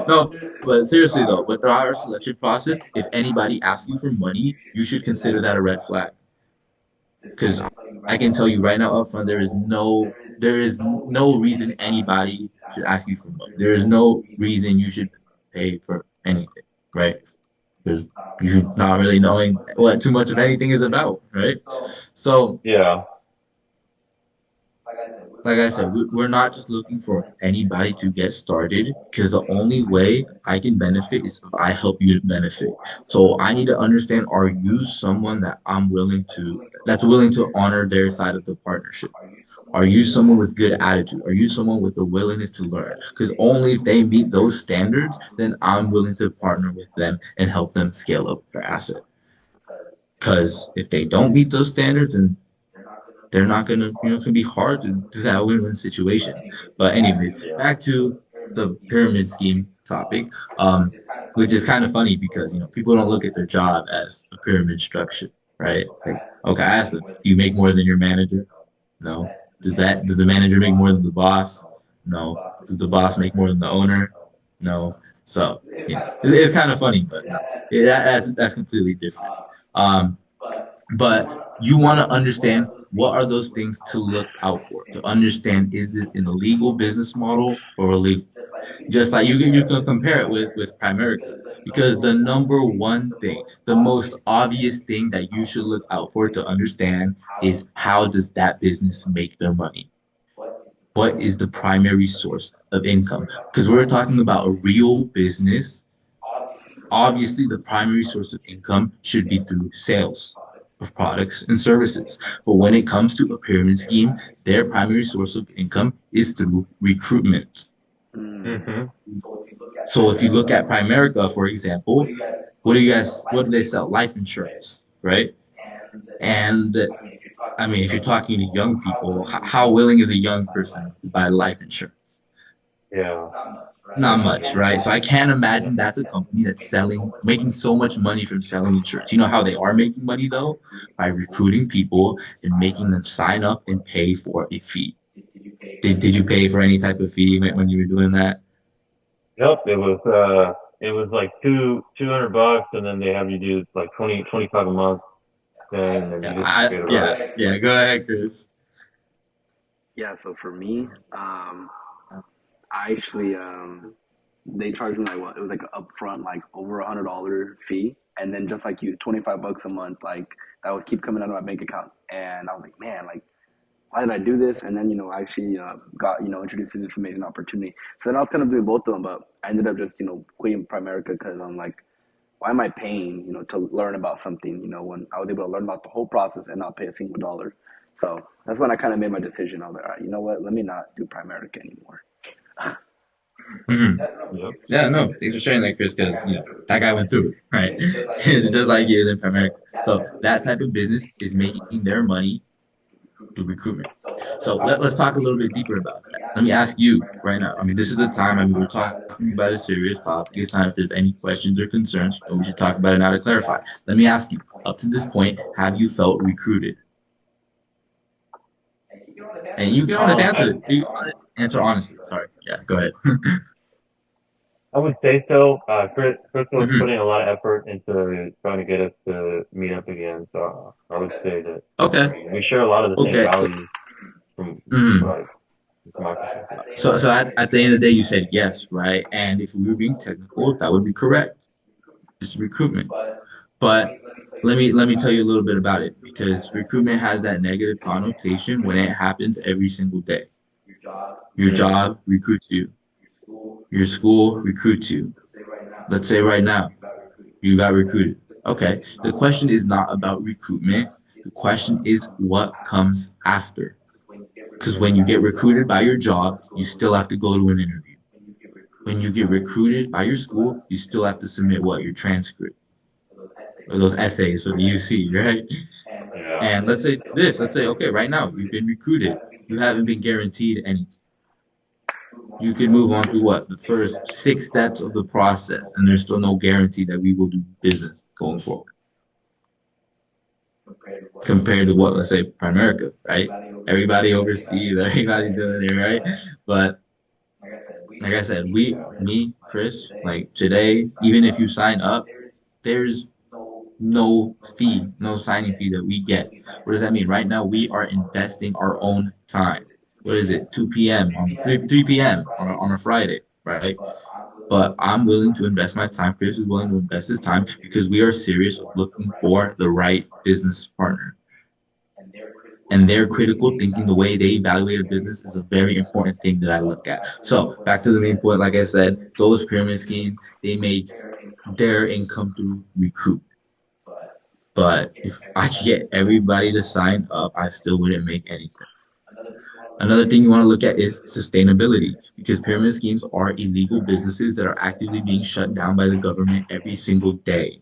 no. But seriously though, with our selection process, if anybody asks you for money, you should consider that a red flag. Because I can tell you right now up front, there is no reason anybody should ask you for money. There is no reason you should pay for anything, right? Because you're not really knowing what too much of anything is about, right? So Yeah. like I said, we're not just looking for anybody to get started because the only way I can benefit is if I help you to benefit. So I need to understand, are you someone that's willing to honor their side of the partnership? Are you someone with good attitude? Are you someone with the willingness to learn? Because only if they meet those standards, then I'm willing to partner with them and help them scale up their asset. Because if they don't meet those standards, then they're not gonna, it's gonna be hard to do that win-win situation. But anyways, Yeah. back to the pyramid scheme topic, which is kind of funny because people don't look at their job as a pyramid structure, right? Like, okay, I asked them, do you make more than your manager? No. Does the manager make more than the boss? No. Does the boss make more than the owner? No. So it's kind of funny, but no, that's completely different. Um, but you want to understand what are those things to look out for to understand, is this an illegal business model or illegal? Just like you can compare it with Primerica, because the number one thing, the most obvious thing that you should look out for to understand is, how does that business make their money? What is the primary source of income? Because we're talking about a real business. Obviously, the primary source of income should be through sales of products and services. But when it comes to a pyramid scheme, their primary source of income is through recruitment. Mm. Hmm. So if you look at Primerica, for example, what do they sell? Life insurance, right? And I mean, if you're talking to young people, how willing is a young person to buy life insurance? Yeah. Not much, right? So I can't imagine that's a company that's making so much money from selling insurance. You know how they are making money though? By recruiting people and making them sign up and pay for a fee. Did you pay for any type of fee when you were doing that? Yep. It was like 200 bucks, and then they have you do like 25 a month thing, and then you just forget about it. Yeah, go ahead, Chris. Yeah, so for me, I actually they charged me like what it was like an upfront like over $100 fee, and then just like you, $25 a month, like that would keep coming out of my bank account, and I was like, man, like why did I do this? And then, I actually got, introduced to this amazing opportunity. So then I was kind of doing both of them, but I ended up just, quitting Primerica because I'm like, why am I paying, to learn about something, when I was able to learn about the whole process and not pay a single dollar. So that's when I kind of made my decision. I was like, all right, you know what? Let me not do Primerica anymore. Mhm. Yep. Yeah, no, thanks for sharing that, Chris, because that guy went through it, right? Just like you is in America. So that type of business is making their money through recruitment. So let's talk a little bit deeper about that. Let me ask you right now. I mean, this is the time. I mean, we're talking about a serious topic. It's time if there's any questions or concerns, we should talk about it now to clarify. Let me ask you, up to this point, have you felt recruited? And you can honestly answer I it. You can answer honestly. Sorry. Yeah, go ahead. I would say so. Chris was Mhm. putting a lot of effort into trying to get us to meet up again. So I would say that Okay. we share a lot of the same Okay. values from Mhm. like from my perspective. So at the end of the day, you said yes, right? And if we were being technical, that would be correct. It's recruitment. But let me tell you a little bit about it because recruitment has that negative connotation when it happens every single day. Your Mm. job recruits you. Your school recruits you. Let's say right now you got recruited. Okay. The question is not about recruitment. The question is what comes after. Because when you get recruited by your job, you still have to go to an interview. When you get recruited by your school, you still have to submit what? Your transcript or those essays for the UC, right? Yeah. And let's say, okay, right now you've been recruited. You haven't been guaranteed anything. You can move on through what? The first 6 steps of the process, and there's still no guarantee that we will do business going forward. Compared to what, let's say, Primerica, right? Everybody overseas, everybody's doing it, right? But like I said, me, Chris, like today, even if you sign up, there's no fee, no signing fee that we get. What does that mean? Right now, we are investing our own time. What is it? 2 p.m. on 3 p.m. On a Friday, right? But I'm willing to invest my time. Chris is willing to invest his time because we are serious of looking for the right business partner. And their critical thinking, the way they evaluate a business, is a very important thing that I look at. So back to the main point, like I said, those pyramid schemes, they make their income through recruit. But if I could get everybody to sign up, I still wouldn't make anything. Another thing you want to look at is sustainability because pyramid schemes are illegal businesses that are actively being shut down by the government every single day.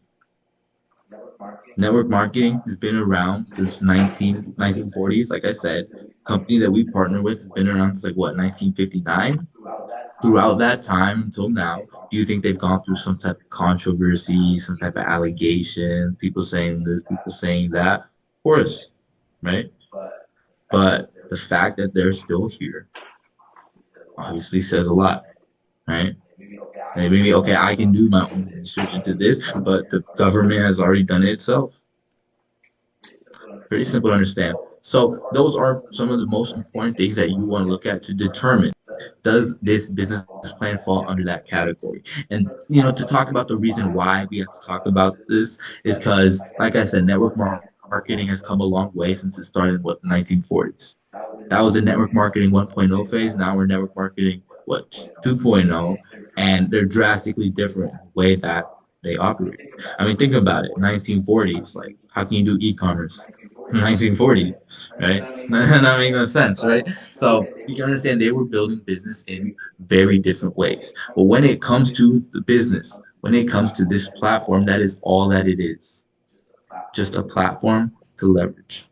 Network marketing has been around since 1940s. Like I said, company that we partner with has been around since like what, 1959? Throughout that time until now, do you think they've gone through some type of controversy, some type of allegations, people saying this, people saying that? Of course, right? But the fact that they're still here obviously says a lot, right? And maybe, okay, I can do my own research into this, but the government has already done it itself. Pretty simple to understand. So those are some of the most important things that you want to look at to determine does this business plan fall under that category? And to talk about the reason why we have to talk about this is because, like I said, marketing has come a long way since it started in what, the 1940s. That was the network marketing 1.0 phase. Now we're network marketing what, 2.0, and they're drastically different in the way that they operate. I mean, think about it. 1940s, like how can you do e-commerce? 1940, right? Not making no sense, right? So you can understand they were building business in very different ways. But when it comes to the business, when it comes to this platform, that is all that it is. Just a platform to leverage.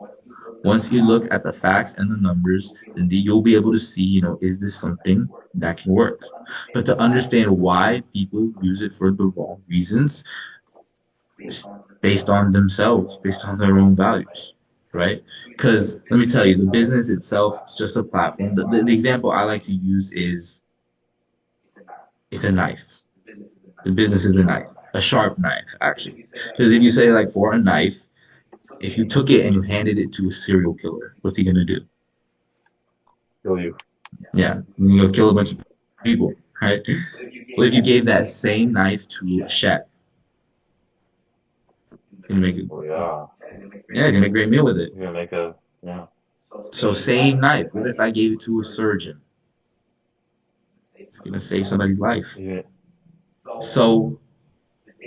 Once you look at the facts and the numbers, then you'll be able to see, is this something that can work? But to understand why people use it for the wrong reasons, it's based on themselves, based on their own values, right? Because let me tell you, the business itself is just a platform. The example I like to use is it's a knife. The business is a knife, a sharp knife, actually. Because if you say, like, for a knife, if you took it and you handed it to a serial killer, what's he gonna do? Kill you. Yeah, you go kill a bunch of people, right? What if you gave that same knife to a chef and make it? Well, yeah. Yeah, he's gonna make a great meal with it. You're gonna make a yeah. So same knife. What if I gave it to a surgeon? It's gonna save somebody's life. Yeah. So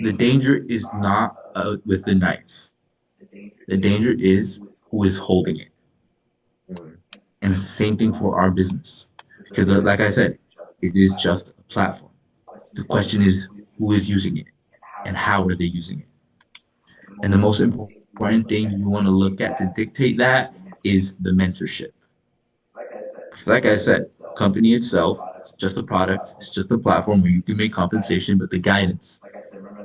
the danger is not with the knife. The danger is who is holding it. Mm. And it's the same thing for our business. Because, like I said, it is just a platform. The question is who is using it and how are they using it? And the most important thing you want to look at to dictate that is the mentorship. Like I said, company itself, it's just a product, it's just a platform where you can make compensation, but the guidance,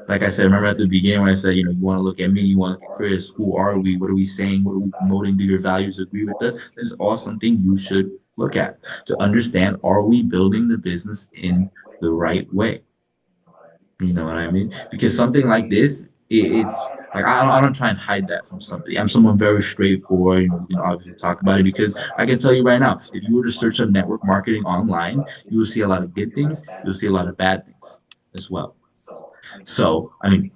like I said, remember at the beginning when I said, you want to look at me, you want to look at Chris, who are we? What are we saying? What are we promoting? Do your values agree with us? That is all something you should look at to understand, are we building the business in the right way? You know what I mean? Because something like this, it's like I don't try and hide that from somebody. I'm someone very straightforward. We can obviously talk about it because I can tell you right now, if you were to search up network marketing online, you will see a lot of good things. You'll see a lot of bad things as well. So, I mean,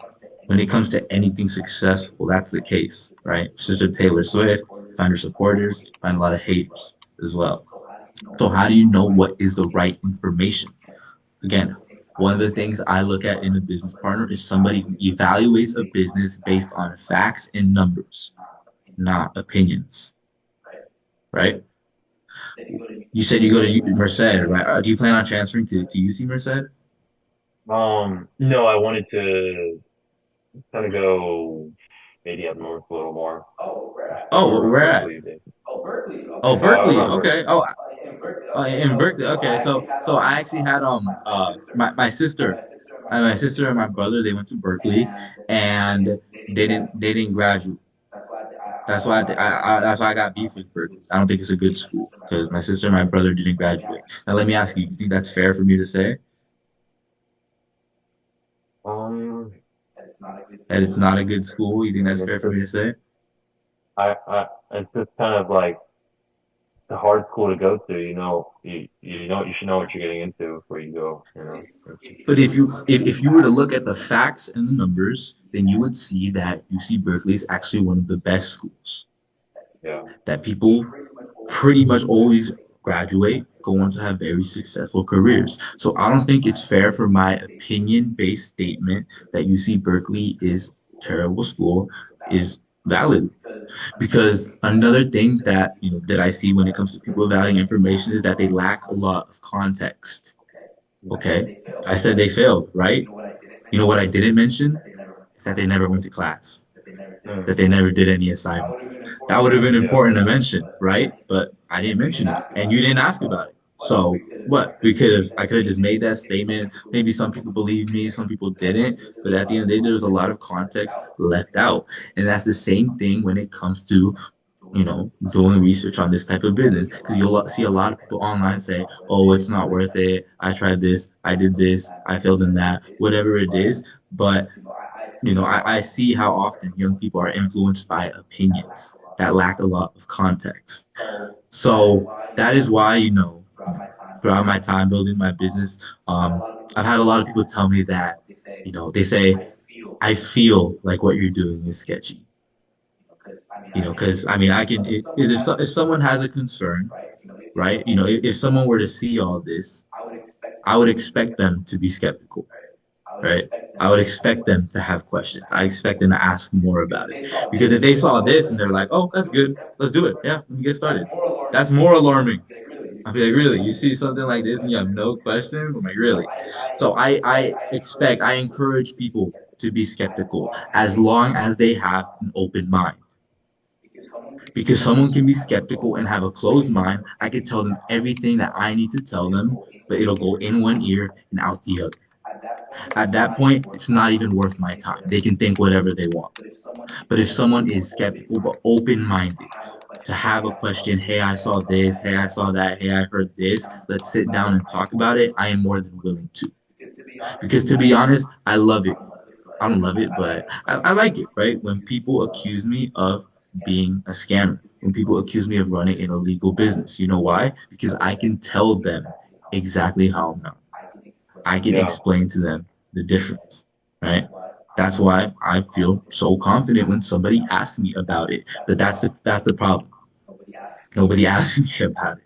when it comes to anything successful, that's the case, right? Such as Taylor Swift, find her supporters, find a lot of haters as well. So, how do you know what is the right information? Again, one of the things I look at in a business partner is somebody who evaluates a business based on facts and numbers, not opinions, right? You said you go to Merced, right? Do you plan on transferring to UC Merced? No, I wanted to kind of go maybe up north a little more, Oh, more where at? Berkeley based. Oh, Berkeley. Around Okay. Berkeley. Oh, in Berkeley. Okay. So I actually had my sister, my sister and my brother, they went to Berkeley, and they didn't graduate. That's why I got beef with Berkeley. I don't think it's a good school because my sister and my brother didn't graduate. Now let me ask you, you think that's fair for me to say Um, that it's not a good school? You think I that's mean, fair for me to say? it's just kind of like a hard school to go to. You should know what you're getting into before you go. But if you were to look at the facts and the numbers, then you would see that UC Berkeley is actually one of the best schools. Yeah, That people pretty much always graduate, go on to have very successful careers. So I don't think it's fair for my opinion-based statement that UC Berkeley is a terrible school is valid. Because another thing that that I see when it comes to people evaluating information is that they lack a lot of context. Okay. I said they failed, right? You know what I didn't mention is that they never went to class, that they never did any assignments. That would have been yeah, important to mention, right? But I didn't mention it, and you didn't ask about it. So what? I could have just made that statement. Maybe some people believed me, some people didn't. But at the end of the day, there's a lot of context left out, and that's the same thing when it comes to doing research on this type of business because you'll see a lot of people online say, "Oh, it's not worth it. I tried this, I did this, I failed in that, whatever it is." But I see how often young people are influenced by opinions that lack a lot of context. So that is why, throughout my time building my business, I've had a lot of people tell me that, they say, I feel like what you're doing is sketchy. Because I mean, because if someone has a concern, right? If someone were to see all this, I would expect them to be skeptical, right? I would expect them to have questions. I expect them to ask more about it. Because if they saw this and they're like, oh, that's good, let's do it. Yeah, let me get started. That's more alarming. I feel like, really, you see something like this and you have no questions? I'm like, really? So I encourage people to be skeptical as long as they have an open mind. Because someone can be skeptical and have a closed mind. I can tell them everything that I need to tell them, but it'll go in one ear and out the other. At that point, it's not even worth my time. They can think whatever they want. But if someone is skeptical but open minded to have a question, hey, I saw this, hey, I saw that, hey, I heard this, let's sit down and talk about it, I am more than willing to. Because to be honest, I love it. I don't love it, but I like it, right? When people accuse me of being a scammer, when people accuse me of running an illegal business. You know why? Because I can tell them exactly how I'm not. I can yeah, explain to them the difference, right? That's why I feel so confident when somebody asks me about it. But that's the problem. Nobody asked me about it.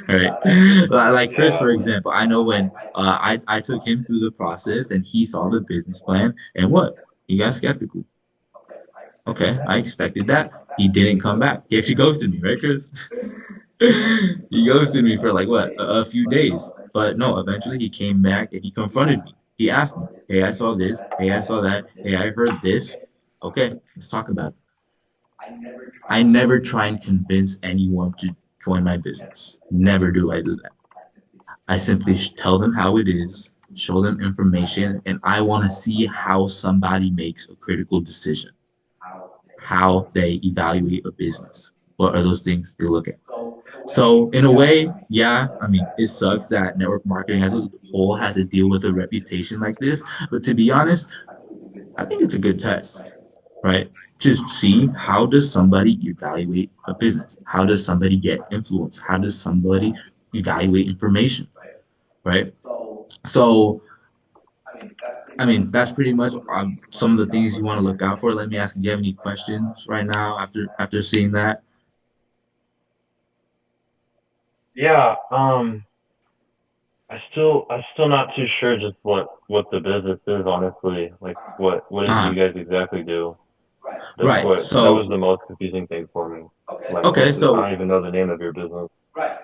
Right. Like Chris, for example, I know when I took him through the process and he saw the business plan and what? He got skeptical. Okay, I expected that. He didn't come back. He actually ghosted me, right, Chris? He ghosted me for like what, a few days. But no, eventually he came back and he confronted me. He asked me, "Hey, I saw this. Hey, I saw that. Hey, I heard this. Okay, let's talk about it." I never try and convince anyone to join my business. Never do I do that. I simply tell them how it is, show them information, and I want to see how somebody makes a critical decision, how they evaluate a business. What are those things they look at? So in a way, yeah, I mean, it sucks that network marketing as a whole has to deal with a reputation like this. But to be honest, I think it's a good test, right? To see how does somebody evaluate a business? How does somebody get influence? How does somebody evaluate information, right? So, I mean, that's pretty much some of the things you want to look out for. Let me ask, do you have any questions right now after seeing that? Yeah. I'm still not too sure just what the business is, honestly. Like, what is it you Uh, guys exactly do? That's right. what that So, was the most confusing thing for me. Like, okay, I so don't even know the name of your business.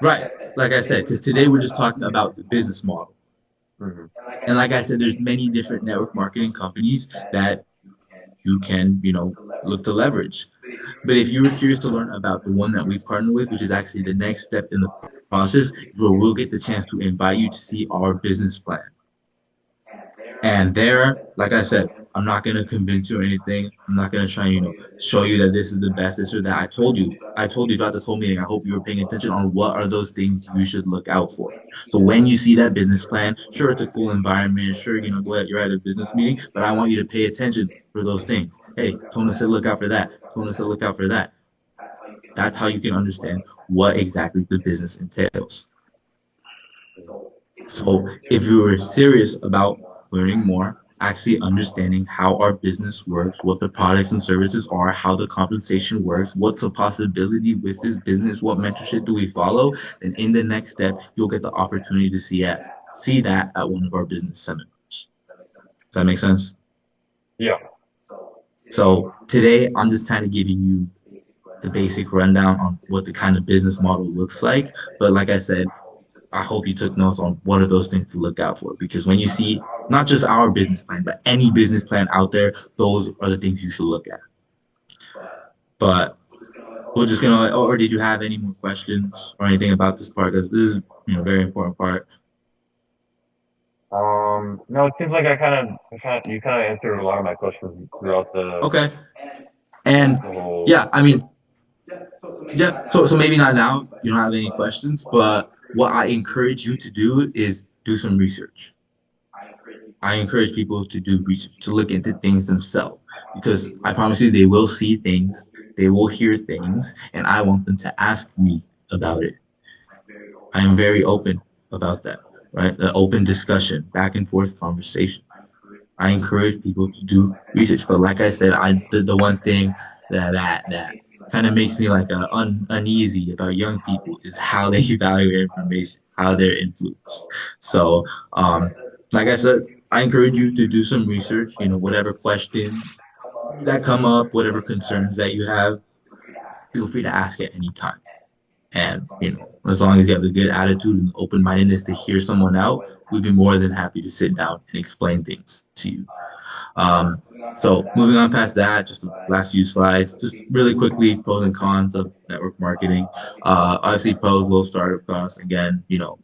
right, like I said, because today we're just talking about the business model. Hmm. And like I said, there's many different network marketing companies that you can, look to leverage. But if you were curious to learn about the one that we partner with, which is actually the next step in the process, where we'll get the chance to invite you to see our business plan. And there, like I said, I'm not gonna convince you or anything. I'm not gonna try and, show you that this is the best, this or that. I told you throughout this whole meeting, I hope you were paying attention on what are those things you should look out for. So when you see that business plan, sure, it's a cool environment. Sure, go ahead, you're at a business meeting, but I want you to pay attention for those things. Hey, Tona said look out for that. Tona said look out for that. That's how you can understand what exactly the business entails. So if you were serious about learning more, actually understanding how our business works, what the products and services are, how the compensation works, what's a possibility with this business, what mentorship do we follow, then in the next step, you'll get the opportunity to see that at one of our business seminars. Does that make sense? Yeah. So today I'm just kind of giving you the basic rundown on what the kind of business model looks like. But like I said, I hope you took notes on what are those things to look out for because when you see not just our business plan, but any business plan out there, those are the things you should look at. But we're just gonna, or did you have any more questions or anything about this part? Because this is, a very important part. No, it seems like you kind of answered a lot of my questions throughout Okay. And the whole. yeah, I mean, yeah. So maybe not now. You don't have any questions, but what I encourage you to do is do some research. I encourage people to do research, to look into things themselves, because I promise you they will see things, they will hear things, and I want them to ask me about it. I am very open about that, right? The open discussion, back and forth conversation. I encourage people to do research, but like I said, the one thing that kind of makes me like uneasy about young people is how they evaluate information, how they're influenced. So, um, like I said, I encourage you to do some research. Whatever questions that come up, whatever concerns that you have, feel free to ask at any time. And, as long as you have a good attitude and open mindedness to hear someone out, we'd be more than happy to sit down and explain things to you. So moving on past that, just the last few slides, just really quickly, pros and cons of network marketing. Obviously, pros, low startup costs. Again, no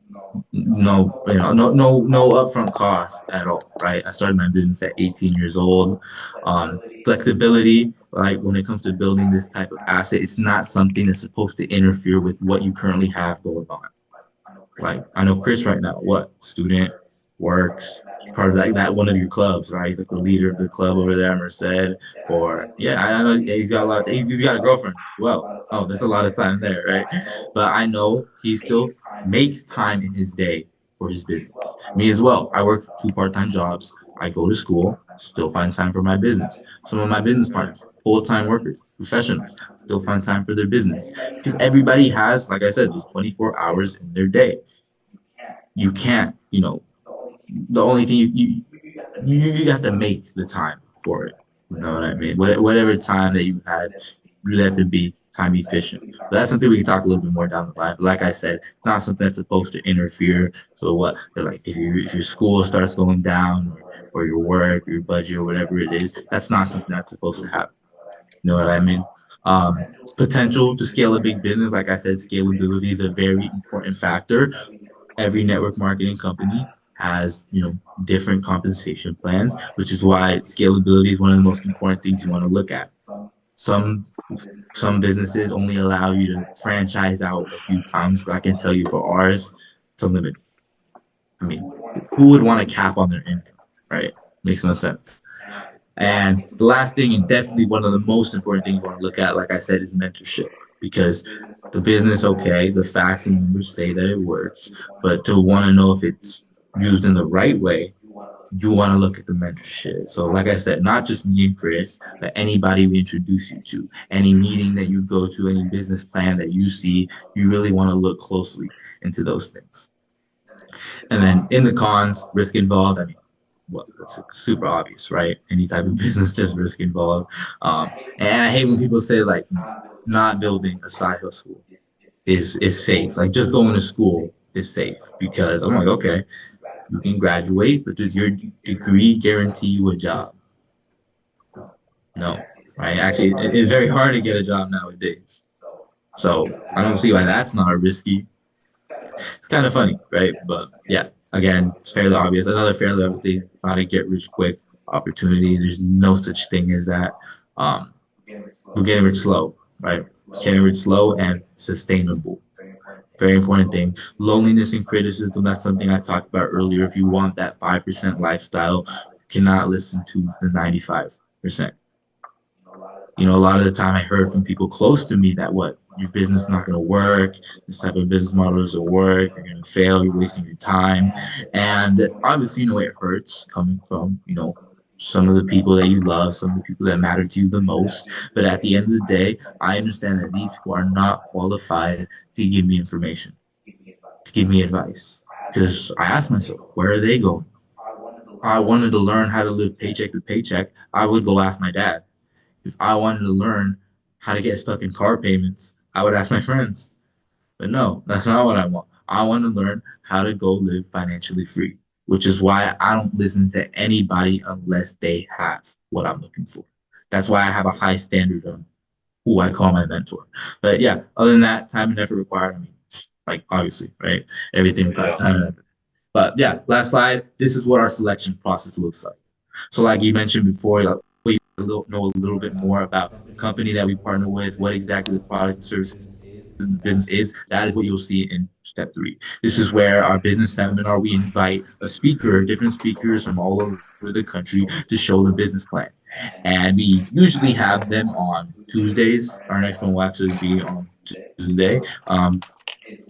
upfront cost at all, right? I started my business at 18 years old. Flexibility, like when it comes to building this type of asset, it's not something that's supposed to interfere with what you currently have going on. Like I know Chris right now, what student works, he's part of that one of your clubs, right? He's like the leader of the club over there, Merced. Or yeah, I know he's got a lot. He's got a girlfriend as well. Oh, there's a lot of time there, right? But I know he still makes time in his day for his business. Me as well. I work two part-time jobs. I go to school, still find time for my business. Some of my business partners, full-time workers, professionals, still find time for their business because everybody has, like I said, those 24 hours in their day. You can't, the only thing you have to make the time for it. You know what I mean? Whatever time that you had, you really have to be time efficient. But that's something we can talk a little bit more down the line. But like I said, it's not something that's supposed to interfere. So what? Like if your school starts going down or your work, your budget, or whatever it is, that's not something that's supposed to happen. You know what I mean? Potential to scale a big business, like I said, scalability is a very important factor. Every network marketing company has, different compensation plans, which is why scalability is one of the most important things you want to look at. Some some businesses only allow you to franchise out a few times, but I can tell you for ours, it's unlimited. I mean, who would want a cap on their income, right? Makes no sense. And the last thing, and definitely one of the most important things you want to look at, like I said, is mentorship. Because the business, okay, the facts and numbers say that it works, but to want to know if it's used in the right way, you want to look at the mentorship. So, like I said, not just me and Chris, but anybody we introduce you to, any meeting that you go to, any business plan that you see, you really want to look closely into those things. And then in the cons, risk involved. I mean, well, that's super obvious, right? Any type of business, there's risk involved. And I hate when people say like not building a side hustle is safe. Like just going to school is safe because I'm like, okay, you can graduate, but does your degree guarantee you a job? No, right? Actually, it's very hard to get a job nowadays. So I don't see why that's not risky. It's kind of funny, right? But yeah, again, it's fairly obvious. Another fairly obvious thing, how to get rich quick opportunity. There's no such thing as that. Um, we're getting rich slow, right? Getting rich slow and sustainable. Very important thing. Loneliness and criticism, that's something I talked about earlier. If you want that 5% lifestyle, you cannot listen to the 95%. A lot of the time I heard from people close to me that what your business is not going to work, this type of business model doesn't work, you're going to fail, you're wasting your time. And obviously, it hurts coming from, some of the people that you love, some of the people that matter to you the most. But at the end of the day, I understand that these people are not qualified to give me information, to give me advice. Because I ask myself, where are they going? I wanted to learn how to live paycheck to paycheck. I would go ask my dad. If I wanted to learn how to get stuck in car payments, I would ask my friends. But no, that's not what I want. I want to learn how to go live financially free, which is why I don't listen to anybody unless they have what I'm looking for. That's why I have a high standard on who I call my mentor. But yeah, other than that, time and effort required. I mean, like obviously, right? Everything requires time and effort. But yeah, last slide. This is what our selection process looks like. So, like you mentioned before, like, we know a little bit more about the company that we partner with, what exactly the product and services the business is. That is what you'll see in step three. This is where our business seminar, we invite a speaker, different speakers from all over the country to show the business plan. And we usually have them on Tuesdays. Our next one will actually be on Tuesday.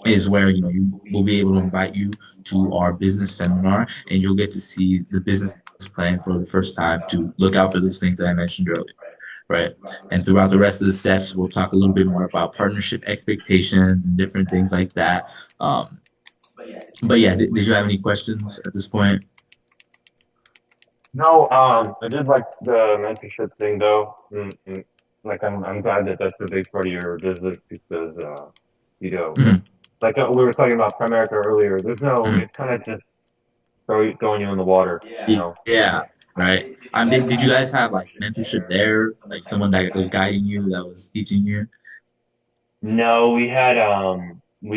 Is where you will be able to invite you to our business seminar and you'll get to see the business plan for the first time to look out for those things that I mentioned earlier, right? And throughout the rest of the steps, we'll talk a little bit more about partnership expectations and different things like that. But yeah, did you have any questions at this point? No, I did like the mentorship thing though. Like I'm glad that that's a big part of your business because you know Mhm, like we were talking about Primerica earlier. There's no, mhm. it's kind of just throwing you in the water, you know. Yeah, right. Did you guys have like mentorship there, like someone that was guiding you, that was teaching you? No, we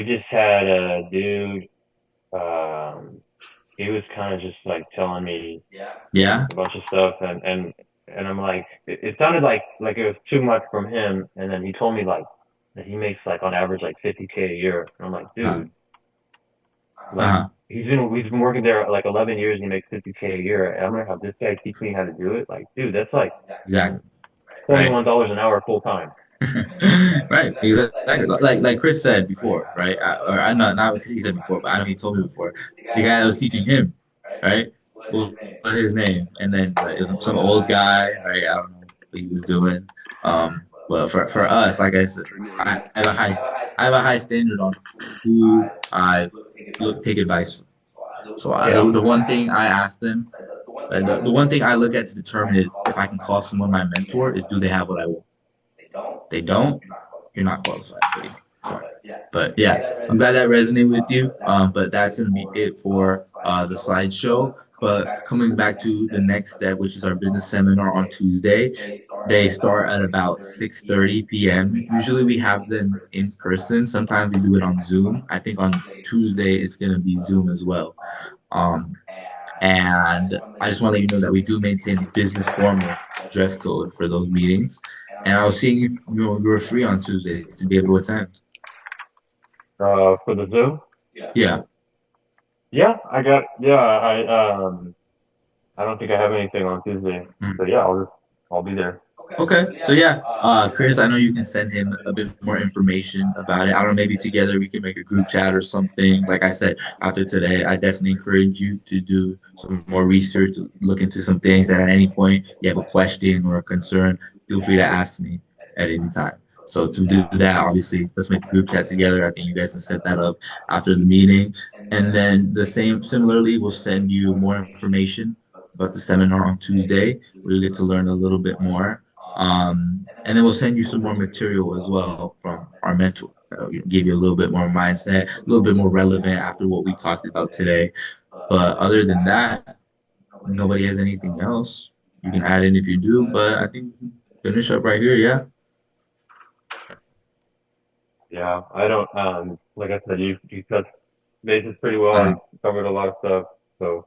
just had a dude. Um, he was kind of just like telling me Yeah. a bunch of stuff, and I'm like, it sounded like it was too much from him, and then he told me like that he makes like on average like 50K a year, and I'm like, Uh, dude, like uh-huh. he's been working there like 11 years, and he makes 50K a year, and I'm gonna have this guy teach me how to do it, like, dude, that's like Exactly. Right. $21 an hour full time. Right, exactly. Like Chris said before, right? Or I not what he said before, but I know he told me before. The guy that was teaching him, right? what his name, and then like, it was some old guy, right? I don't know what he was doing. But for us, like I said, I have a I have a high standard on who I look take advice from. So Yeah. the one thing I ask them, the one thing I look at to determine if I can call someone my mentor is do they have what I want. They don't, you're not qualified, buddy. So, but yeah, I'm glad that resonated with you. But that's gonna be it for the slideshow. But coming back to the next step, which is our business seminar on Tuesday, they start at about 6:30 p.m. Usually we have them in person. Sometimes we do it on Zoom. I think on Tuesday it's gonna be Zoom as well. Um, and I just want to let you know that we do maintain the business formal dress code for those meetings. And I was seeing if you were free on Tuesday to be able to attend. For the Zoom. Yeah. Yeah, I got. Yeah, I don't think I have anything on Tuesday, Mm. so yeah, I'll be there. Okay. So yeah, Chris, I know you can send him a bit more information about it. I don't know, maybe together we can make a group chat or something. Like I said, after today, I definitely encourage you to do some more research, look into some things, and at any point you have a question or a concern, feel free to ask me at any time. So to do that, obviously, let's make a group chat together. I think you guys can set that up after the meeting. And then similarly, we'll send you more information about the seminar on Tuesday, where you get to learn a little bit more. And then we'll send you some more material as well from our mentor. Give you a little bit more mindset, a little bit more relevant after what we talked about today. But other than that, nobody has anything else. You can add in if you do, but I think we can finish up right here. Yeah. Yeah, I don't. Like I said, you touched bases pretty well. Uh, You covered a lot of stuff, so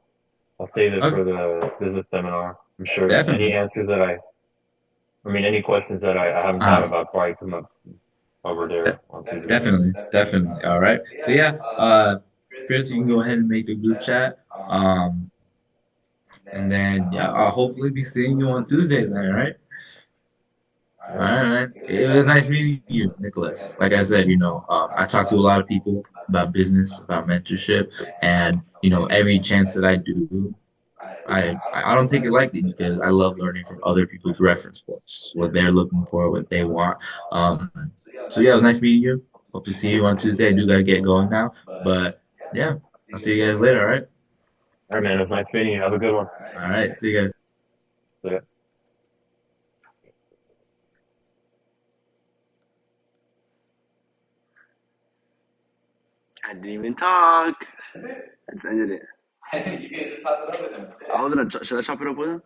I'll save it okay. for the business seminar. I'm sure any Definitely. answers that I mean, any questions that I haven't thought Uh, about probably come up over de- there on Tuesday. definitely. Definitely. All right. So yeah, Chris, you can go ahead and make the group chat. And then yeah, I'll hopefully be seeing you on Tuesday then, right? All right, man. It was nice meeting you, Nicholas. Like I said, I talk to a lot of people about business, about mentorship, and every chance that I do, I don't take it lightly because I love learning from other people's reference points, what they're looking for, what they want. Um, so yeah, it was nice meeting you. Hope to see you on Tuesday. I do gotta get going now, but yeah, I'll see you guys later. All right. All right, man. It was nice meeting you. Have a good one. All right. See you guys. See ya. I didn't even talk. I just ended it. I was gonna. Should I chop it up with him?